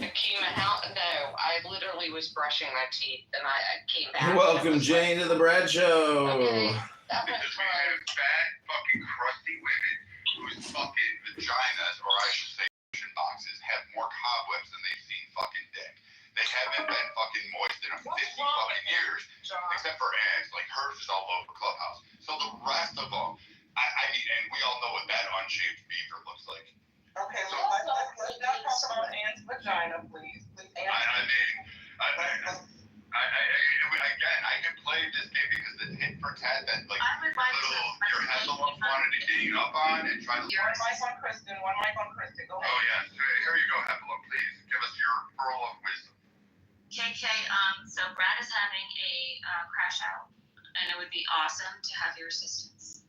K: Akima, no, I literally was brushing my teeth and I came back.
A: Welcome, Jane, to the Brad Show.
K: Okay, that was
C: Because we
K: fun.
C: have fat, fucking crusty women whose fucking vaginas, or I should say boxes, have more cobwebs than they've seen fucking dick. They haven't been fucking moist in 50 fucking years, except for Anne's. Like, hers is all over Clubhouse. So the rest of them, I mean, and we all know what that unshaved beaver looks like.
F: Okay, so let's not talk about Anne's vagina, please.
C: Again, I can play this game because the tit for tat that, like,
J: I would like
C: your Hezbollah wanted to get you up on and try to.
F: One mic on Kristen. Go ahead.
C: Oh, yeah. Here you go, Hezbollah. Please give us your pearl of wisdom.
D: KK, so Brad is having a crash out, and it would be awesome to have your assistance.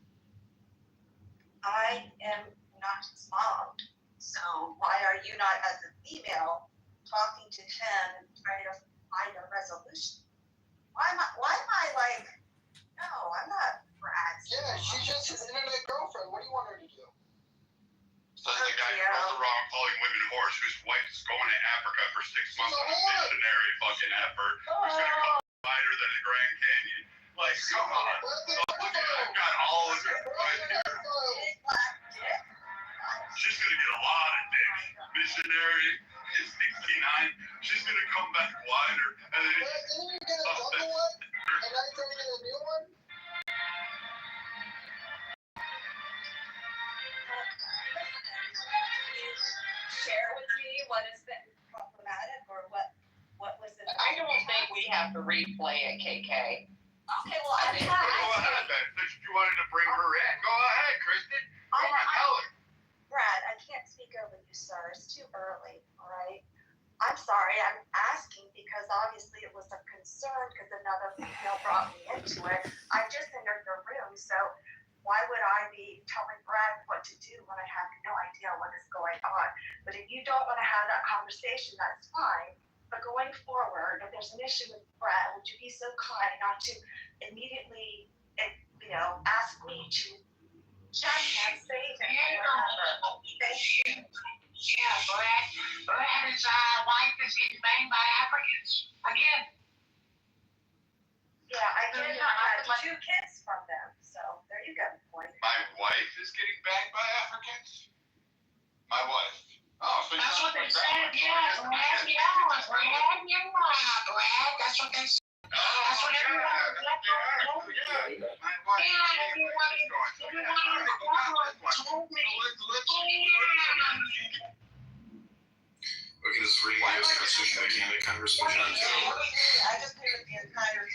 L: I am not his mom, so why are you not, as a female, talking to him and trying to find a resolution? Why am I like, no, I'm not Brad's
E: Yeah, she's just his internet girlfriend. What do you want her to do?
C: So that's the guy who That's the wrong calling women whores whose wife is going to Africa for 6 months on a missionary fucking effort. Who's going to come wider than the Grand Canyon. Like, come on. I've got all of it right here. She's going to get a lot of dick. Missionary is 69. She's going to come back wider. And then
F: Didn't you get a new one? And now you're getting a new one?
L: Share with me what has been problematic or what was it?
K: I don't think we have to replay it, KK.
L: Okay, well,
C: Go ahead, then. If you wanted to bring her in, go ahead, Kristen. Come on, tell her.
L: Brad, I can't speak over you, sir. It's too early, all right? I'm sorry, I'm asking because obviously it was a concern because another female brought me into it. I just entered the room, so why would I be telling Brad what to do when I have no idea what is going on? But if you don't want to have that conversation, that's fine. But going forward, if there's an issue with Brad, would you be so kind not to immediately, ask me to check and save him? Thank you.
B: Yeah, Brad's wife is getting banged by Africans. Again.
L: Yeah, I did have 2 kids from them, so there you go. Point.
C: My wife is getting banged by Africans? My wife. Oh, so
B: That's what they said, yeah, Brad, you're right, Brad, that's what they said. That's what everyone told me.
C: My wife.
B: Yeah, everyone told me.
I: We can just reuse constitution mechanic conversation on Kitover.
F: I just agree with the entire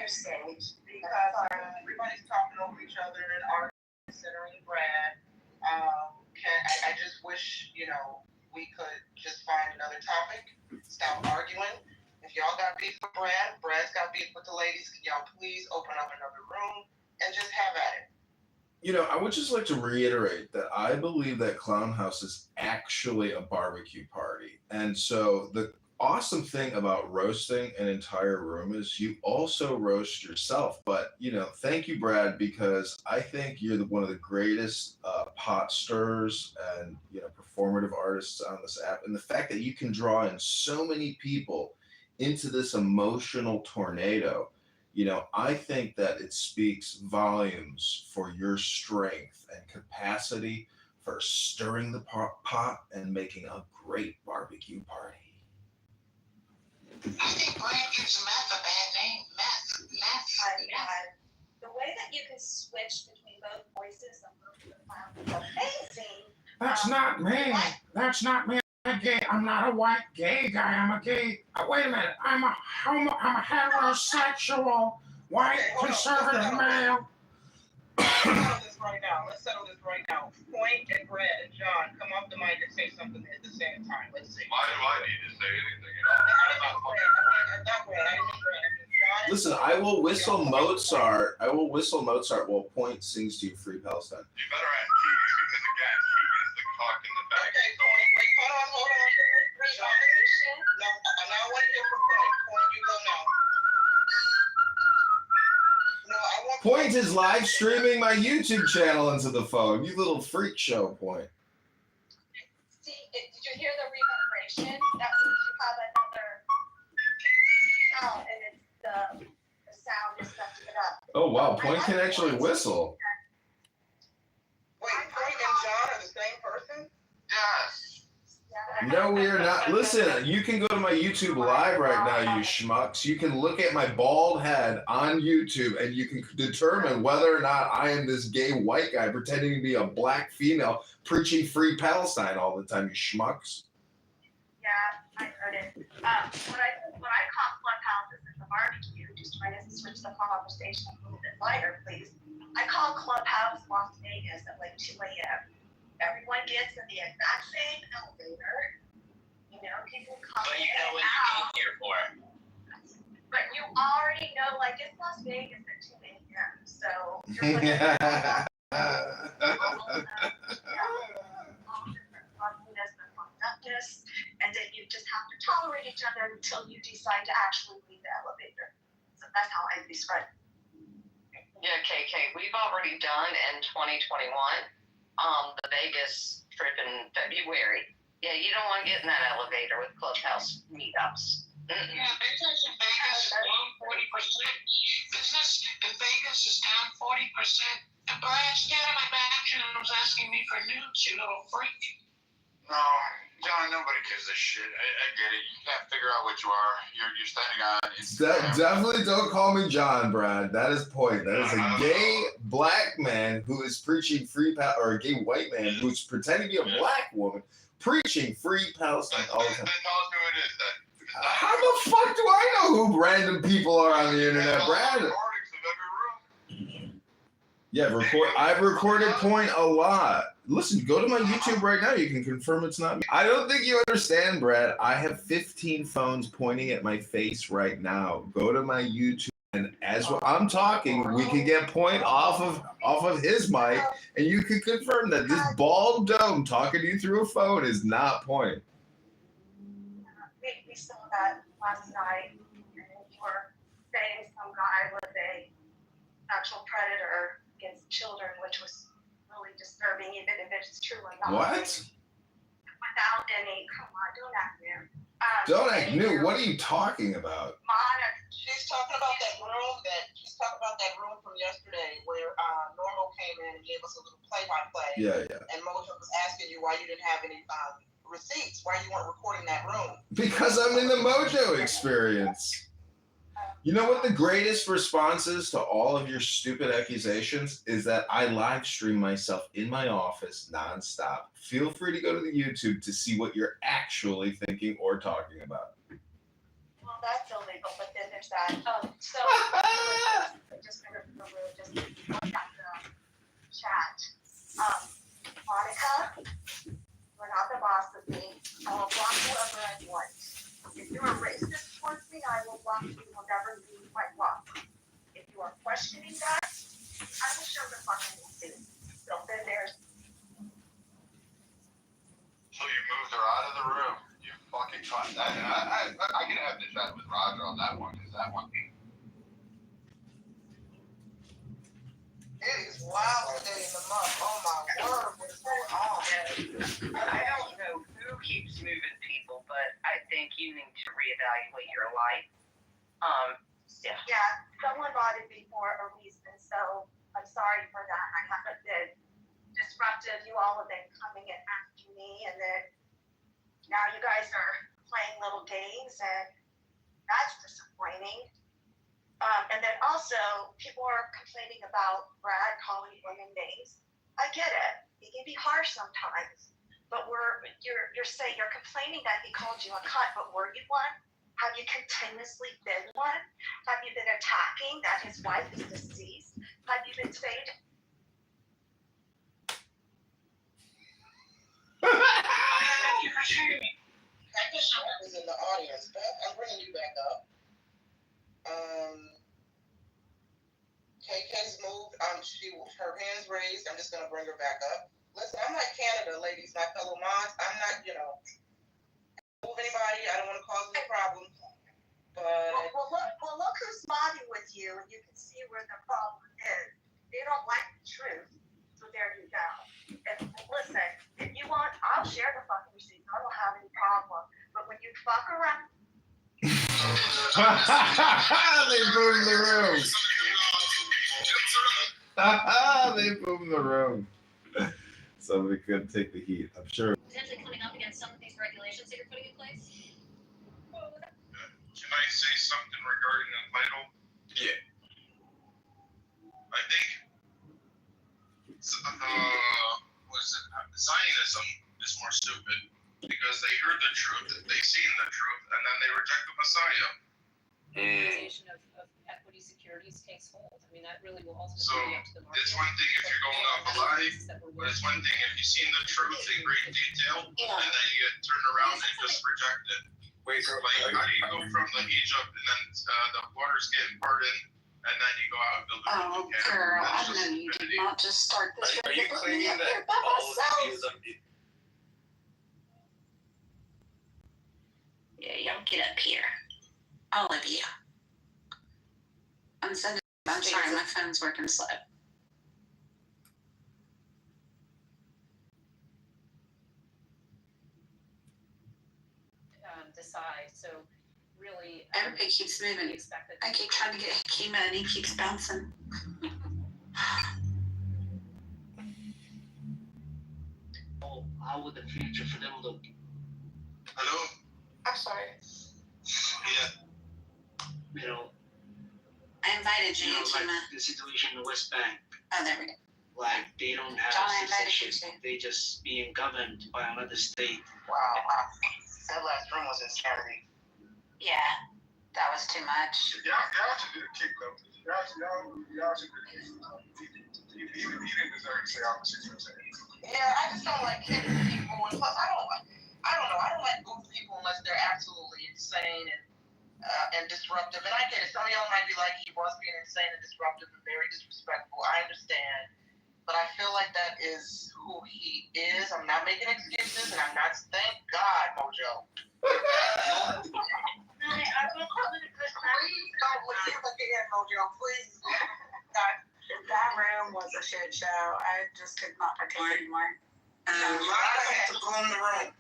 F: stage because everybody's talking over each other and are considering Brad. I just wish, we could just find another topic, stop arguing. If y'all got beef with Brad, Brad's got beef with the ladies, can y'all please open up another room and just have at it?
A: I would just like to reiterate that I believe that Clown House is actually a barbecue party. And so the awesome thing about roasting an entire room is you also roast yourself. But, thank you, Brad, because I think you're one of the greatest pot stirrers and, performative artists on this app. And the fact that you can draw in so many people into this emotional tornado, I think that it speaks volumes for your strength and capacity for stirring the pot and making a great barbecue party.
B: I think Brad gives meth a bad name. Meth.
L: The way that you can switch between both voices is amazing.
H: That's not me. That's not me. I'm not a white gay guy. I'm a gay. Wait a minute. I'm a heterosexual white conservative male.
F: Let's settle this right now. Point and Brad and John, come off the mic and say something at the same time. Let's see.
C: Why do I need to say anything at all?
A: Listen, I will whistle Mozart. While Point sings to you Free Palestine.
C: You better ask Keegan because, again, Keegan's the cock in the back.
F: Okay, Point, wait, hold on. No, I now want to hear from Point. Point, you go now. No, I want
A: Point is live streaming my YouTube channel into the phone. You little freak show, Point.
L: See, did you hear the reverberation? That means you have another sound, and it's the sound is messing it up.
A: Oh wow, Point can actually whistle.
F: Wait, Point and John are the same person?
C: Yes.
A: No, we are not. Listen, you can go to my YouTube live right now, you schmucks. You can look at my bald head on YouTube and you can determine whether or not I am this gay white guy pretending to be a black female preaching Free Palestine all the time, you schmucks.
L: Yeah, I heard it. What I call Clubhouse is the barbecue, just trying to switch the conversation a little bit lighter, please. I call Clubhouse Las Vegas at like 2 a.m. Everyone gets in the exact same elevator. People come
B: But you
L: in
B: know
L: and
B: what you
L: out.
B: came here for.
L: But you already know, like, it's Las Vegas at 2 a.m. So you're looking at and then you just have to tolerate each other until you decide to actually leave the elevator. So that's how I describe it.
K: Yeah, KK, we've already done in 2021 the Vegas trip in February. Yeah, you don't want to get in that elevator with Clubhouse meetups.
E: Yeah, business in Vegas is down 40%. Business in Vegas is down 40%. And Brad's down my back and was asking me for nudes, you little freak.
C: No, John, nobody gives a shit. I get it. You can't figure out what you are. You're standing on Instagram.
A: Definitely don't call me John, Brad. That is point. That is a gay black man who is preaching free or a gay white man who's pretending to be a black woman preaching free Palestine all the time.
C: Then tell us who it is then.
A: How the fuck do I know who random people are on the internet, Brad? Yeah, I've recorded point a lot. Listen, go to my YouTube right now. You can confirm it's not me. I don't think you understand, Brad. I have 15 phones pointing at my face right now. Go to my YouTube, and as I'm talking, we can get point off of his mic, and you can confirm that this bald dome talking to you through a phone is not point.
L: We saw that last night, and you were saying some guy was a sexual predator against children, which was really disturbing, even if it's true or not.
A: What?
L: Without any, come on, don't act new.
A: Don't act new. What are you talking about?
F: She's talking about that room from yesterday where Normal came in and gave us a little play-by-play.
A: Yeah.
F: And Mojo was asking you why you didn't have any receipts, why you weren't recording that room.
A: Because I'm in the Mojo experience. You know what the greatest response is to all of your stupid accusations is that I live stream myself in my office nonstop. Feel free to go to the YouTube to see what you're actually thinking or talking about.
L: Well, that's illegal, but then there's that. So just look at the chat. Monica, you're not the boss of me. I will block whoever I want. If you're a racist towards me, I will block you. You'll never be my block. If you are questioning that, I will show the fucking receipt. So then there's.
C: So you moved her out of the room. You fucking caught that. And I can have the chat with Roger on that one, because that one.
F: It is wild day in the month. Oh my word, what's going on?
K: I don't know who keeps moving people, but I think you need to reevaluate your life.
L: Yeah, someone bought it before a reason, so I'm sorry for that. I haven't been disruptive. You all have been coming and asking me, and then now you guys are playing little games, and that's disappointing. And then also, people are complaining about Brad calling women names. I get it. It can be harsh sometimes, but you're saying you're complaining that he called you a cunt, but were you one? Have you continuously been one? Have you been attacking that his wife is deceased? Have you been saying?
F: Thank you for sharing. Beth is in the audience. Beth, I'm bringing you back up. KK's moved. Her hands raised. I'm just gonna bring her back up. Listen, I'm like Canada, ladies, my fellow mods. I'm not, move anybody. I don't want to cause any problems. But
L: Well, look who's modding with you, and you can see where the problem is. They don't like the truth, so there you go. And listen, if you want, I'll share the fucking receipts. I don't have any problem. But when you fuck around.
A: They boomed the room. They boomed the room. Somebody couldn't take the heat, I'm sure.
M: Potentially coming up against some of these regulations that you're putting in place?
C: Can I say something regarding the title? Yeah. I think Zionism is more stupid because they heard the truth, they seen the truth, and then they reject the Messiah.
M: Organization of equity securities takes hold. I mean, that really will ultimately be up to the market.
C: It's one thing if you're going off a lie, but it's one thing if you've seen the truth in great detail, and then you get turned around and just reject it. Wait, how do you go from the Egypt and then the waters getting parted, and then you go out and build a new camp?
N: Girl, I know you did not just start this.
I: Are you claiming that all of these
N: Yeah, y'all get up here. All of you. I'm sorry, my phone's working slow.
M: decide. So really,
N: Everybody keeps moving.
M: we expect that.
N: I keep trying to get Hakima and he keeps bouncing.
E: How would the future for them look?
C: Hello?
L: I'm sorry.
C: Yeah.
E: You know,
N: I invited you,
E: like
N: Hakima.
E: the situation in the West Bank.
N: Oh, there we go.
E: Like they don't have
N: John, I invited you
E: citizenship.
N: too.
E: They just being governed by another state.
L: Wow. That last room was insanity.
N: Yeah, that was too much.
C: Y'all should do a kick though. Y'all should do a kick. He didn't deserve to say all the shit you were saying.
F: Yeah, I just don't like hitting people, and plus I don't know. I don't like goofy people unless they're absolutely insane and disruptive. And I get it. Some of y'all might be like, he was being insane and disruptive and very disrespectful. I understand, but I feel like that is who he is. I'm not making excuses, and I'm not. Thank God, Mojo. Please don't leave again, Mojo. Please.
N: That room was a shit show. I just could not partake anymore.
F: I had to blow in the room.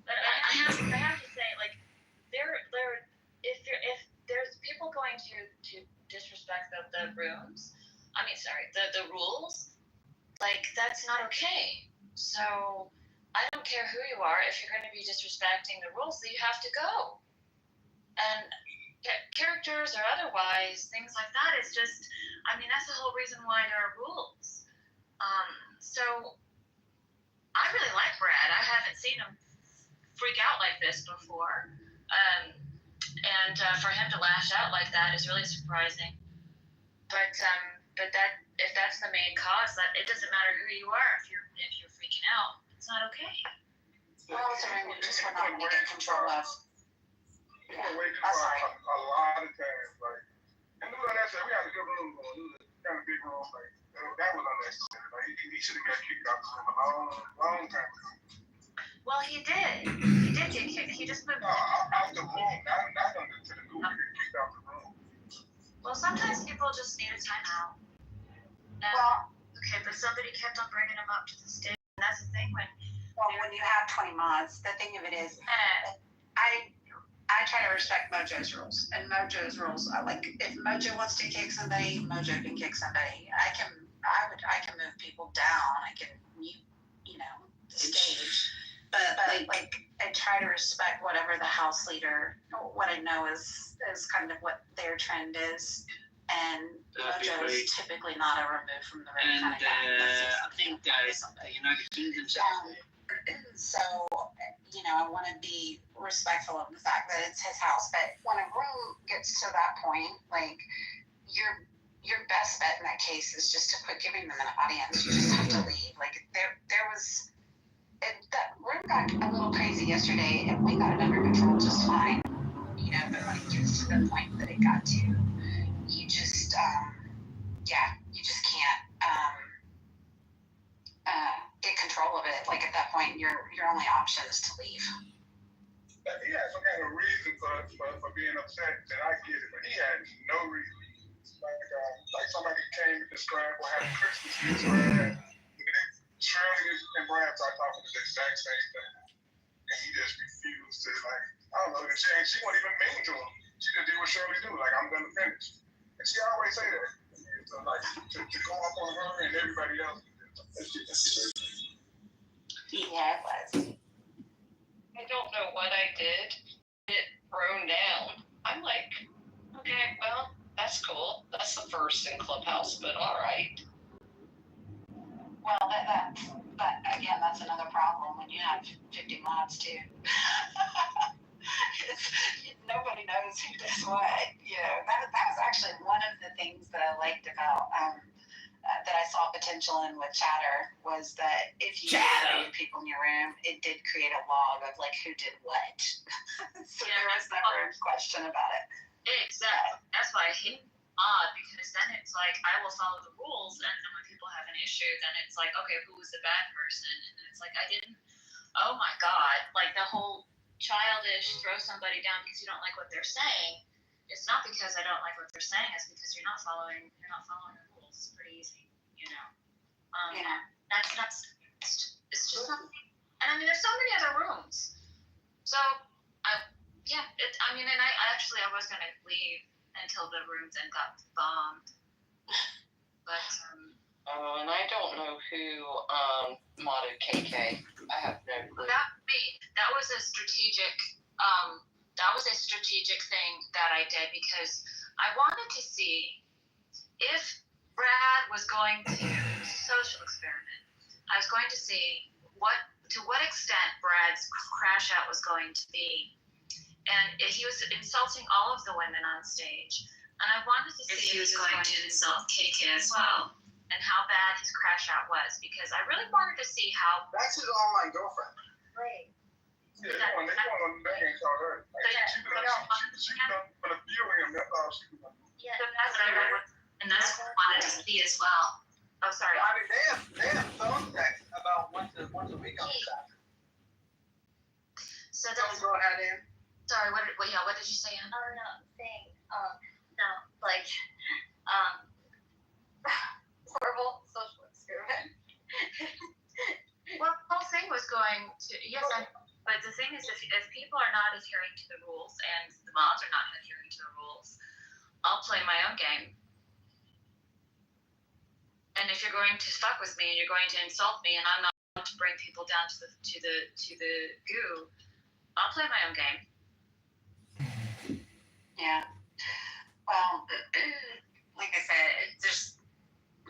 J: But I have to say, like, if there's people going to disrespect the rooms, the rules, like, that's not okay. So I don't care who you are. If you're going to be disrespecting the rules, then you have to go. And characters or otherwise, things like that, it's just, that's the whole reason why there are rules. So I really like Brad. I haven't seen him freak out like this before. And for him to lash out like that is really surprising. But that, if that's the main cause, that it doesn't matter who you are, if you're freaking out, it's not okay.
N: Well, it's a room we just were not going to get control of.
C: Yeah, that's right. A lot of times, like, and look at that shit. We had a good room going. It was kind of big room. Like, that was unnecessary. Like, he should have got kicked out a long time ago.
J: Well, he did. He did get kicked. He just moved.
C: No, out the room. Not under to the group. He got kicked out the room.
J: Well, sometimes people just need a timeout. Okay, but somebody kept on bringing him up to the stage. And that's the thing when
N: you have 20 mods, the thing of it is, I try to respect Mojo's rules, and Mojo's rules are like, if Mojo wants to kick somebody, Mojo can kick somebody. I can move people down. I can mute, the stage. But like I try to respect whatever the house leader, what I know is kind of what their trend is. And Mojo is typically not a remove from the ring kind of guy.
E: I think that the United Kingdom's
N: so, I want to be respectful of the fact that it's his house. But when a room gets to that point, like, your best bet in that case is just to quit giving them an audience. You just have to leave. Like, that room got a little crazy yesterday, and we got it under control just fine. But when it gets to the point that it got to, you just can't get control of it. Like, at that point, your only option is to leave.
C: He had some kind of reason for being upset, and I get it, but he had no reason. Like somebody came and described what happened Christmas with Brad. Shirley and Brad started talking to the exact same thing, and he just refused to, like, I don't know, she wasn't even mean to him. She just did what Shirley do, like, I'm gonna finish. And she always say that. So, like, to go up on her and everybody else.
N: Yeah, it was.
K: I don't know what I did. It thrown down. I'm like, okay, well, that's cool. That's the first in Clubhouse, but all right.
N: Well, that's another problem when you have 50 mods too. Nobody knows who does what. That was actually one of the things that I liked about that I saw potential in with Chatter was that if you had people in your room, it did create a log of like who did what. So there was never a question about it.
J: Exactly. That's why I hate mod, because then it's like I will follow the rules, and then when people have an issue, then it's like, okay, who was the bad person? And then it's like, I didn't. Oh my God! Like the whole childish throw somebody down because you don't like what they're saying. It's not because I don't like what they're saying. It's because you're not following the rules. It's pretty easy, It's just not. And there's so many other rooms. So
D: Yeah, I mean, and I was gonna leave until the room then got bombed. But
K: and I don't know who modded KK. I have no clue.
D: That me. That was a strategic thing that I did because I wanted to see if Brad was going to social experiment. I was going to see to what extent Brad's crash out was going to be. And he was insulting all of the women on stage. And I wanted to see if he was going to insult KK as well. And how bad his crash out was. Because I really wanted to see how...
E: That's his online girlfriend.
L: Right.
C: Yeah, they want to bang and call her. She been viewing him. That's all she was.
L: Yeah.
D: And that's what I wanted to see as well. Oh, sorry.
E: I mean, they have phone sex about once a week on the side.
D: So that's...
E: Go ahead, Ann.
D: Sorry, what did you say, Anna?
L: Oh, no, saying, horrible social experiment.
D: Well, the whole thing was going to, yes, but the thing is, if people are not adhering to the rules and the mods are not adhering to the rules, I'll play my own game. And if you're going to fuck with me and you're going to insult me and I'm not to bring people down to the goo, I'll play my own game.
N: Yeah. Well, like I said,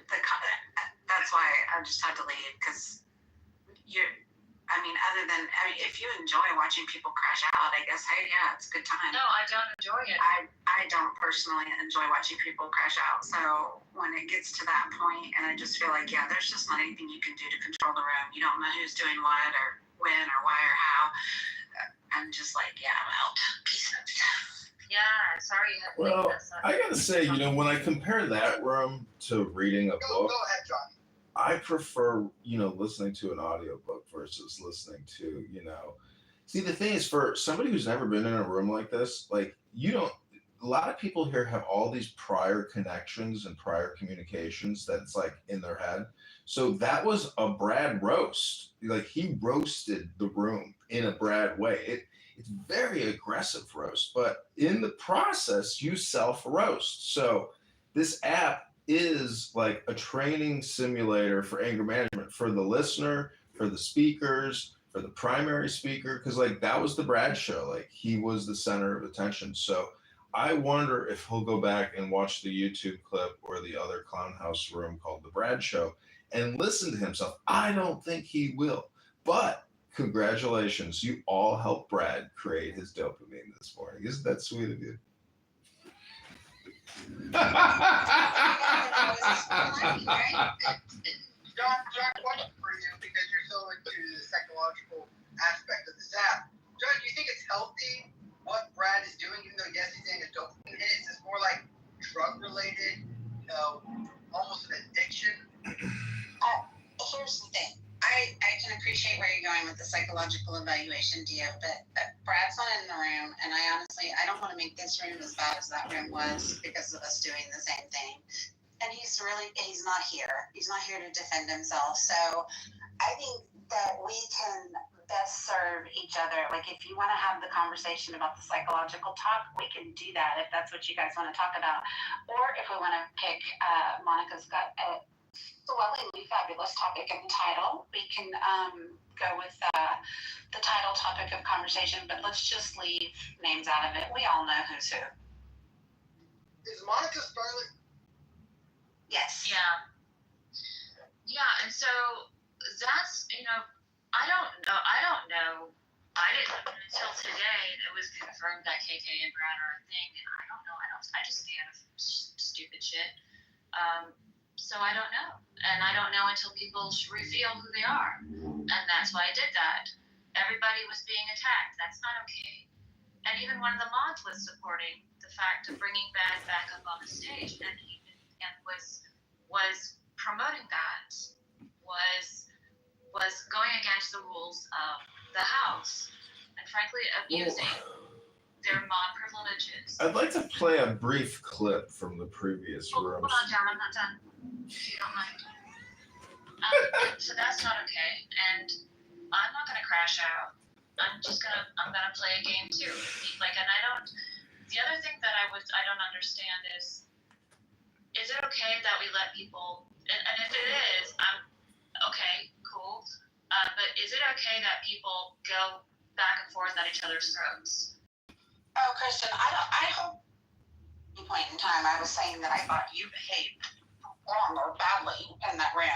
N: that's why I just had to leave because if you enjoy watching people crash out, I guess, hey, yeah, it's a good time.
D: No, I don't enjoy it.
N: I don't personally enjoy watching people crash out. So when it gets to that point, and I just feel like, yeah, there's just not anything you can do to control the room. You don't know who's doing what or when or why or how. I'm just like, yeah, I'm out. Peace out.
D: Yeah, sorry you have to
A: Well,
D: leave this.
A: I gotta say, when I compare that room to reading a book,
E: Go ahead, John.
A: I prefer, listening to an audiobook versus listening to, See, the thing is, for somebody who's never been in a room like this, a lot of people here have all these prior connections and prior communications that's in their head. So that was a Brad roast. He roasted the room in a Brad way. It's very aggressive roast, but in the process, you self-roast. So this app is like a training simulator for anger management for the listener, for the speakers, for the primary speaker, because that was the Brad show. He was the center of attention. So I wonder if he'll go back and watch the YouTube clip or the other Clown House room called The Brad Show and listen to himself. I don't think he will, but congratulations. You all helped Brad create his dopamine this morning. Isn't that sweet of you?
E: John, question for you because you're so into the psychological aspect of this app. John, do you think it's healthy what Brad is doing, even though yes, he's saying a dopamine hit? Is this more like drug related, almost an addiction?
N: Here's the thing. I can appreciate where you're going with the psychological evaluation, Dio, but Brad's not in the room, and I don't want to make this room as bad as that room was because of us doing the same thing. And he's not here. He's not here to defend himself. So I think that we can best serve each other. If you want to have the conversation about the psychological talk, we can do that if that's what you guys want to talk about. Or if we want to pick, Monica's got a swellingly fabulous topic in the title, we can go with the title topic of conversation, but let's just leave names out of it. We all know who's who.
E: Is Monica Scarlett?
N: Yes.
D: Yeah, and so that's, I don't know. I didn't know until today it was confirmed that KK and Brad are a thing, and I don't know. I just stay out of stupid shit. So I don't know. And I don't know until people reveal who they are. And that's why I did that. Everybody was being attacked. That's not okay. And even one of the mods was supporting the fact of bringing Brad back up on the stage and was promoting that, was going against the rules of the house, and frankly abusing their mod privileges.
A: I'd like to play a brief clip from the previous room.
D: Hold on, John, I'm not done, if you don't mind. So that's not okay, and I'm not going to crash out. I'm gonna play a game too. Like, and I don't. The other thing that I don't understand is it okay that we let people? And if it is, I'm okay, cool. But is it okay that people go back and forth at each other's throats?
N: Oh, Kristen, I hope at any point in time I was saying that I thought you behaved wrong or badly in that room.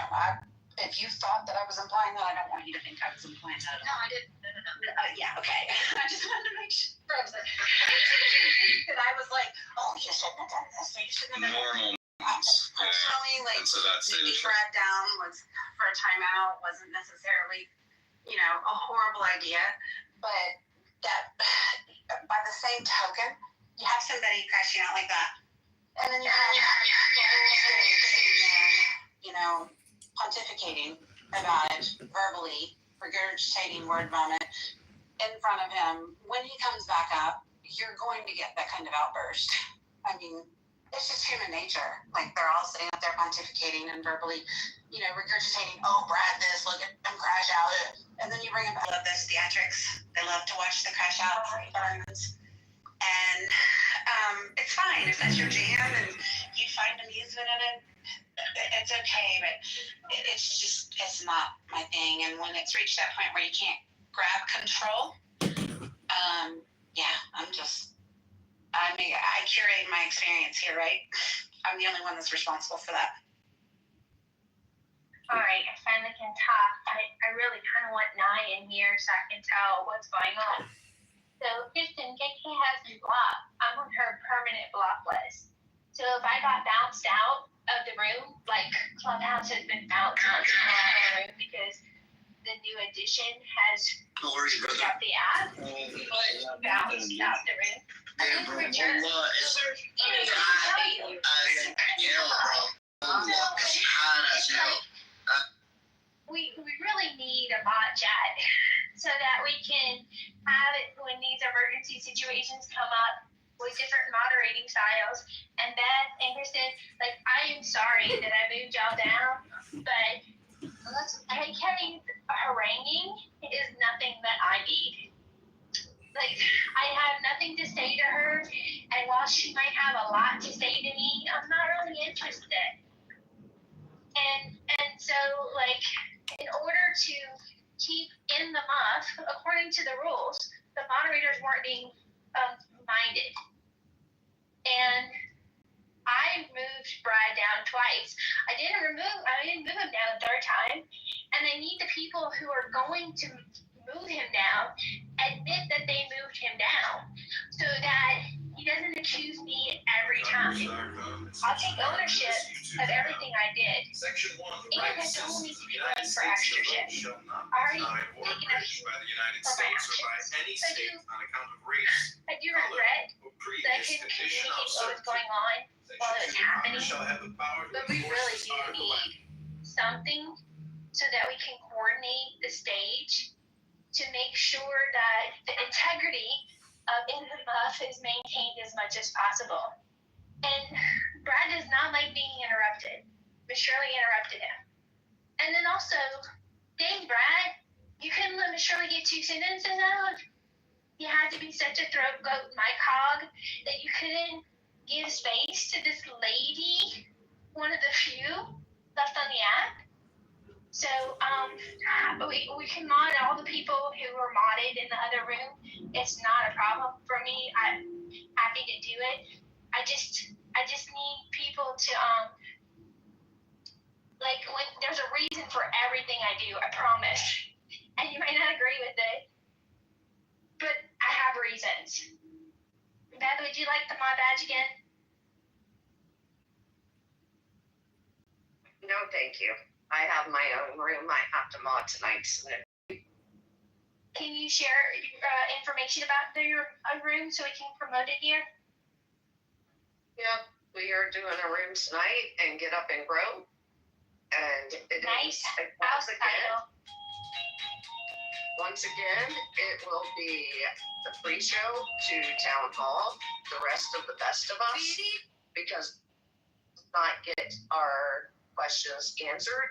N: If you thought that I was implying that, I don't want you to think I was implying that.
D: No, I didn't. No.
N: Yeah, okay. I just wanted to make sure that I was like, oh, you shouldn't have done this. You shouldn't have done this. Personally, like,
I: And so that's
N: being grabbed down was for a timeout wasn't necessarily, a horrible idea. But that, by the same token, you have somebody crashing out like that, and then you have the whole stage sitting there, pontificating about it verbally, regurgitating word vomit in front of him. When he comes back up, you're going to get that kind of outburst. I mean, it's just human nature. Like, they're all sitting up there pontificating and verbally, regurgitating, oh, Brad, this, look at him crash out. And then you bring him back. I love those theatrics. They love to watch the crash out burns. And it's fine if that's your jam and you find amusement in it. It's okay, but it's not my thing. And when it's reached that point where you can't grab control, I curate my experience here, right? I'm the only one that's responsible for that.
G: All right, I finally can talk. I really kind of want Nye in here so I can tell what's going on. So, Kristen, KK has me blocked. I'm on her permanent block list. So if I got bounced out of the room, like Clubhouse has been bounced out of the room because the new edition has screwed up the app, people are bounced out the room.
I: Yeah, bro, it's hot as hell.
G: We really need a bot chat so that we can have it when these emergency situations come up with different moderating styles. And Beth and Kristen, like, I am sorry that I moved y'all down, but Kenny haranguing is nothing that I need. Like, I have nothing to say to her, and while she might have a lot to say to me, I'm not really interested. And so, like, in order to keep in the muff, according to the rules, the moderators weren't being minded. And I moved Brad down twice. I didn't move him down a third time. And I need the people who are going to move him down admit that they moved him down so that he doesn't accuse me every time. I'll take ownership of everything I did. And I don't need to be running for extra shit. I already taken a few for my actions. I do regret that I couldn't communicate what was going on while it was happening. But we really do need something so that we can coordinate the stage to make sure that the integrity of In the Muff is maintained as much as possible. And Brad does not like being interrupted, but Shirley interrupted him. And then also, dang Brad, you couldn't let Miss Shirley get 2 sentences out? You had to be such a throat goat, my cog, that you couldn't give space to this lady, one of the few left on the app? So, we can mod all the people who were modded in the other room. It's not a problem for me. I'm happy to do it. I just need people to, like, when there's a reason for everything I do, I promise. And you may not agree with it, but I have reasons. Beth, would you like the mod badge again?
K: No, thank you. I have my own room. I have to mod tonight. So
G: can you share information about your room so we can promote it here?
K: yeah, we are doing a room tonight and Get Up and Grow. And it
G: nice.
K: Once again, it will be the pre-show to Town Hall, the rest of the best of us, because we not get our questions answered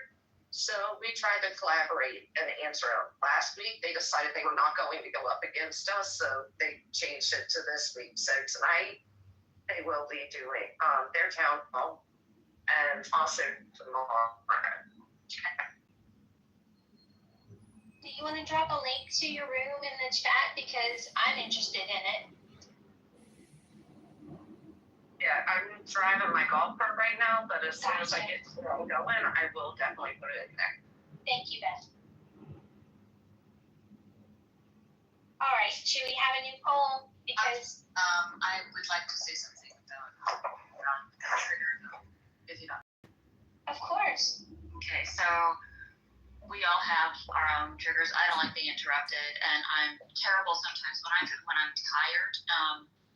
K: So we tried to collaborate and answer it. Last week, they decided they were not going to go up against us, so they changed it to this week. So tonight, they will be doing their town hall and also tomorrow.
G: Do you want to drop a link to your room in the chat because I'm interested in it?
K: Yeah, I'm driving my golf cart right now, but as soon as I get going, I will definitely put it in there.
G: Thank you, Beth. All right, should we have a new poll? Because
J: I would like to say something about trigger, if you don't.
G: of course.
J: Okay, so we all have our own triggers. I don't like being interrupted, and I'm terrible sometimes when I'm tired.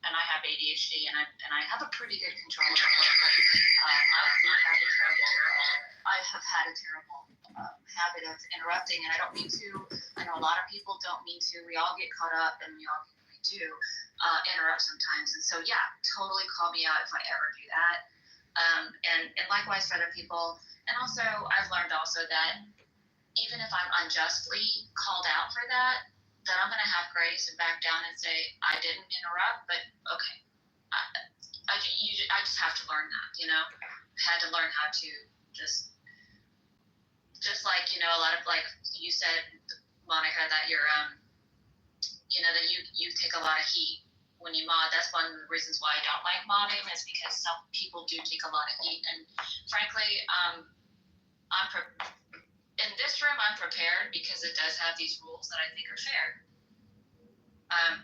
J: And I have ADHD, and I have a pretty good control of it. I have had a terrible habit of interrupting, and I don't mean to. I know a lot of people don't mean to. We all get caught up, and we do interrupt sometimes. And so, yeah, totally call me out if I ever do that. And likewise for other people. And also, I've learned also that even if I'm unjustly called out for that, then I'm going to have grace and back down and say, I didn't interrupt, but okay. I just have to learn that, had to learn how to just like, a lot of, like you said, Monica, that you're, that you take a lot of heat when you mod. That's one of the reasons why I don't like modding, is because some people do take a lot of heat. And frankly, in this room, I'm prepared because it does have these rules that I think are fair. I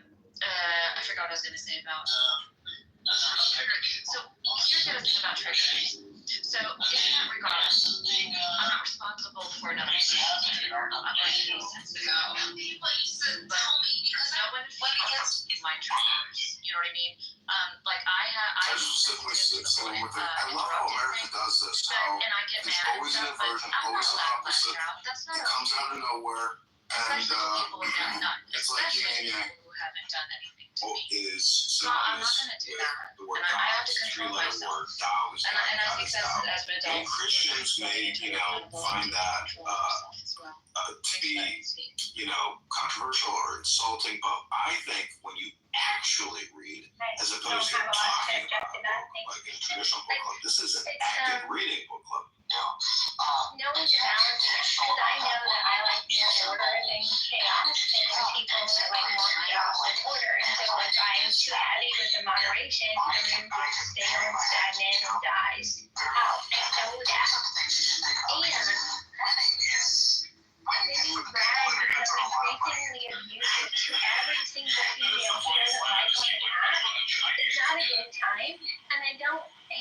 J: forgot what I was going to say about triggers. So here's the other thing about triggers. So in that regard, I'm not responsible for another person. I'm not going to be sensitive. But no one is my triggers. You know what I mean? Like I
I: specifically sitting with it. I love how America does this. How
K: and I get
I: there's
K: mad
I: always an
K: and stuff,
I: inversion,
K: but I'm
I: always
K: not
I: an
K: allowed to lash
I: opposite.
K: out. That's not
I: It comes out of nowhere, and
K: especially to people who have done,
I: it's like yin
K: especially
I: and yang.
K: people who haven't done anything to
I: What
K: me.
I: is
K: So I'm not
I: synonymous
K: going to do
I: with
K: that.
I: the word
K: And I have
I: God?
K: to
I: It's a
K: control
I: three-letter
K: myself.
I: word. Tao is
K: And
I: God.
K: I
I: God
K: think
I: is
K: that's
I: Tao.
K: as an adult.
I: And Christians may, find that to be, controversial or insulting, but I think when you actually read, as opposed to talking about a book, like a traditional book club, this is an active reading book club.
G: Knowing the balance of it, because I know that I like more order than chaos, and there are people that like more chaos than order. And so if I'm too heavy with the moderation, the room gets stale and stagnant and dies out. I know that. And then you brag because I'm increasingly abusive to every single female who doesn't like on the app. It's not a good time, and I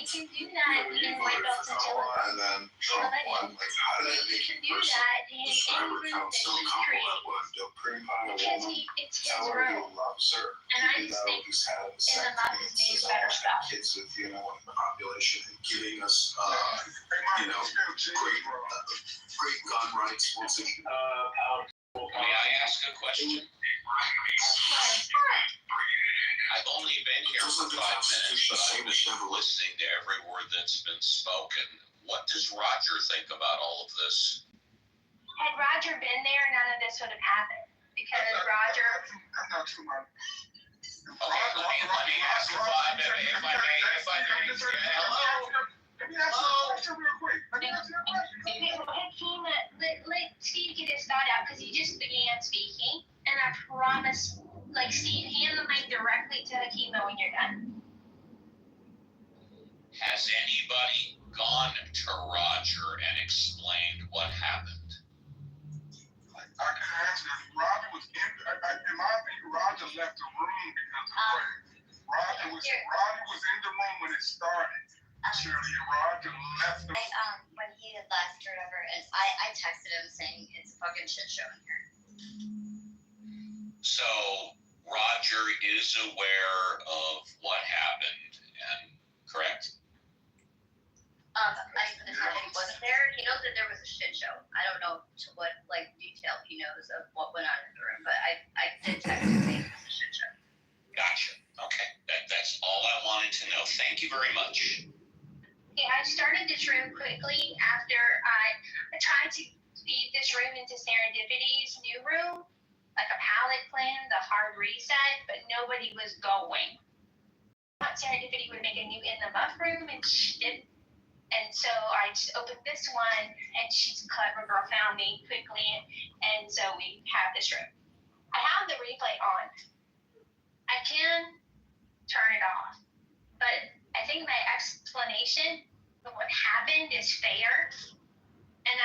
G: can do that in white belts and chillers.
I: And then Trump won. Like, how did that
G: You
I: make
G: can
I: you
G: do
I: person?
G: that in
I: The
G: any
I: Schreiber
G: room
I: account
G: that
I: still
G: he
I: compliment
G: creates.
I: with the cream pie
G: Because
I: woman.
G: it's his
I: Tell her he
G: room.
I: loves her.
G: And I
I: Even
G: just
I: though
G: think
I: he's had a
G: in the month is made better stuff.
I: kids with, the population and giving us, great gun rights. Once again.
B: May I ask a question? I've only been here for 5 minutes, but I've been listening to every word that's been spoken. What does Roger think about all of this?
G: Had Roger been there, none of this would have happened. Because Roger.
C: That's not true, man.
B: Okay, let me ask if I may. Hello?
C: Let me ask you a question real quick.
G: Okay, well, hey, team, let Steve get his thought out because he just began speaking. And I promise, Steve, hand the mic directly to Hakima when you're done.
B: Has anybody gone to Roger and explained what happened?
C: I can answer this. Roger was in my opinion, Roger left the room because of Greg. Roger was in the room when it started. Shirley, Roger left the room.
J: When he had last turned over, I texted him saying it's a fucking shit show in here.
B: So Roger is aware of what happened, and correct?
J: If he wasn't there, he knows that there was a shit show. I don't know to what detail he knows of what went on in the room, but I did text him saying it was a shit show.
B: Gotcha. Okay, that's all I wanted to know. Thank you very much.
G: Okay, I started this room quickly after I tried tried to feed this room into Serendipity's new room, like a palette plan, the hard reset, but nobody was going. I thought Serendipity would make a new in the muff room, and she didn't. And so I just opened this one, and she's a clever girl, found me quickly, and so we have this room. I have the replay on. I can turn it off, but I think my explanation of what happened is fair, and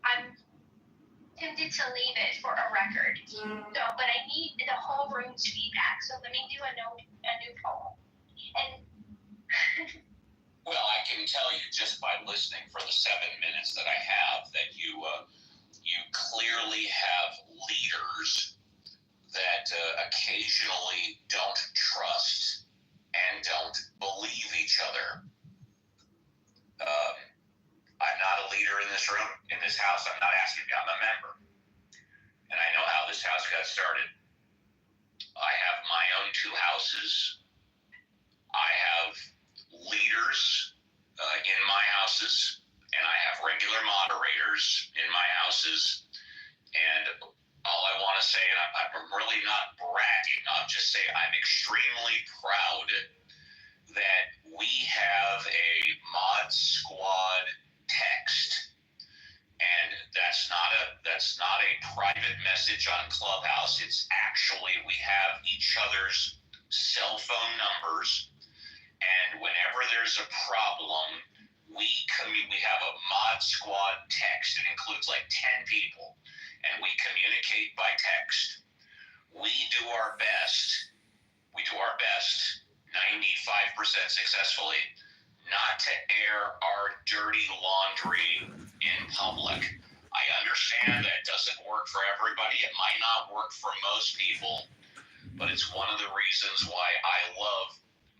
G: I'm tempted to leave it for a record. So, but I need the whole room's feedback, so let me do a new poll. And
I: Well, I can tell you just by listening for the 7 minutes that I have that you clearly have leaders that occasionally don't trust and don't believe each other. I'm not a leader in this room, in this house. I'm not asking you. I'm a member. And I know how this house got started. I have my own 2 houses. I have leaders in my houses, and I have regular moderators in my houses. And all I want to say, and I'm really not bragging, I'll just say I'm extremely proud that we have a Mod Squad text. And that's not a private message on Clubhouse. It's actually, we have each other's cell phone numbers, and whenever there's a problem, we have a Mod Squad text. It includes like 10 people, and we communicate by text. We do our best 95% successfully, not to air our dirty laundry in public. I understand that doesn't work for everybody. It might not work for most people, but it's one of the reasons why I love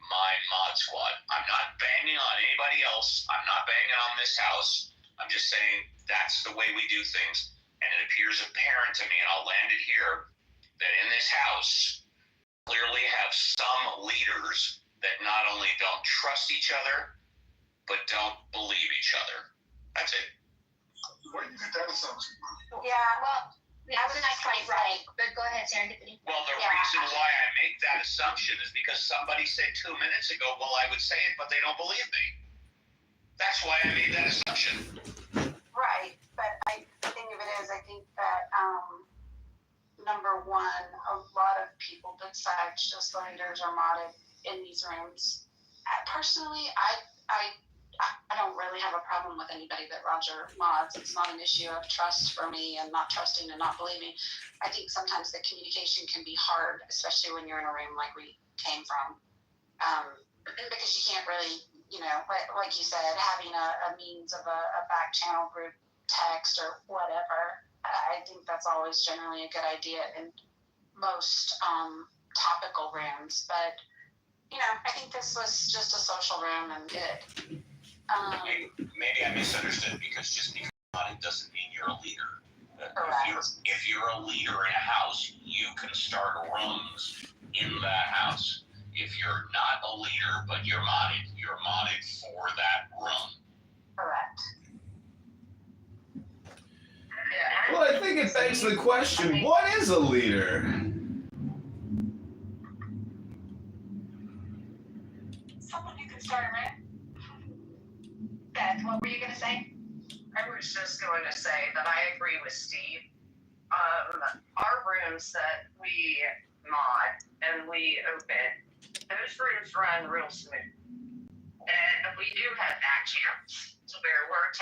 I: my Mod Squad. I'm not banging on anybody else. I'm not banging on this house. I'm just saying that's the way we do things. And it appears apparent to me, and I'll land it here, that in this house, clearly have some leaders that not only don't trust each other, but don't believe each other. That's it.
E: Where do you get that assumption?
G: yeah, well, that's not quite right. But go ahead, Serendipity.
I: Well, the reason why I make that assumption is because somebody said 2 minutes ago, well, I would say it, but they don't believe me. That's why I made that assumption.
N: Right, but the thing of it is, I think that number one, a lot of people besides just the leaders are modded in these rooms. Personally, I don't really have a problem with anybody that Roger mods. It's not an issue of trust for me and not trusting and not believing. I think sometimes the communication can be hard, especially when you're in a room like we came from, because you can't really, like you said, having a means of a back channel group text or whatever. I think that's always generally a good idea in most topical rooms, but I think this was just a social room and good.
I: Maybe I misunderstood, because just because it doesn't mean you're a leader. If you're a leader in a house, you can start rooms in that house. If you're not a leader but you're modded for that room.
N: Correct.
A: Well, I think it begs the question, what is a leader?
G: Someone who can start a room. Beth, what were you going to say?
K: I was just going to say that I agree with Steve. Our rooms that we mod and we open, those rooms run real smooth. And we do have back channels to where we're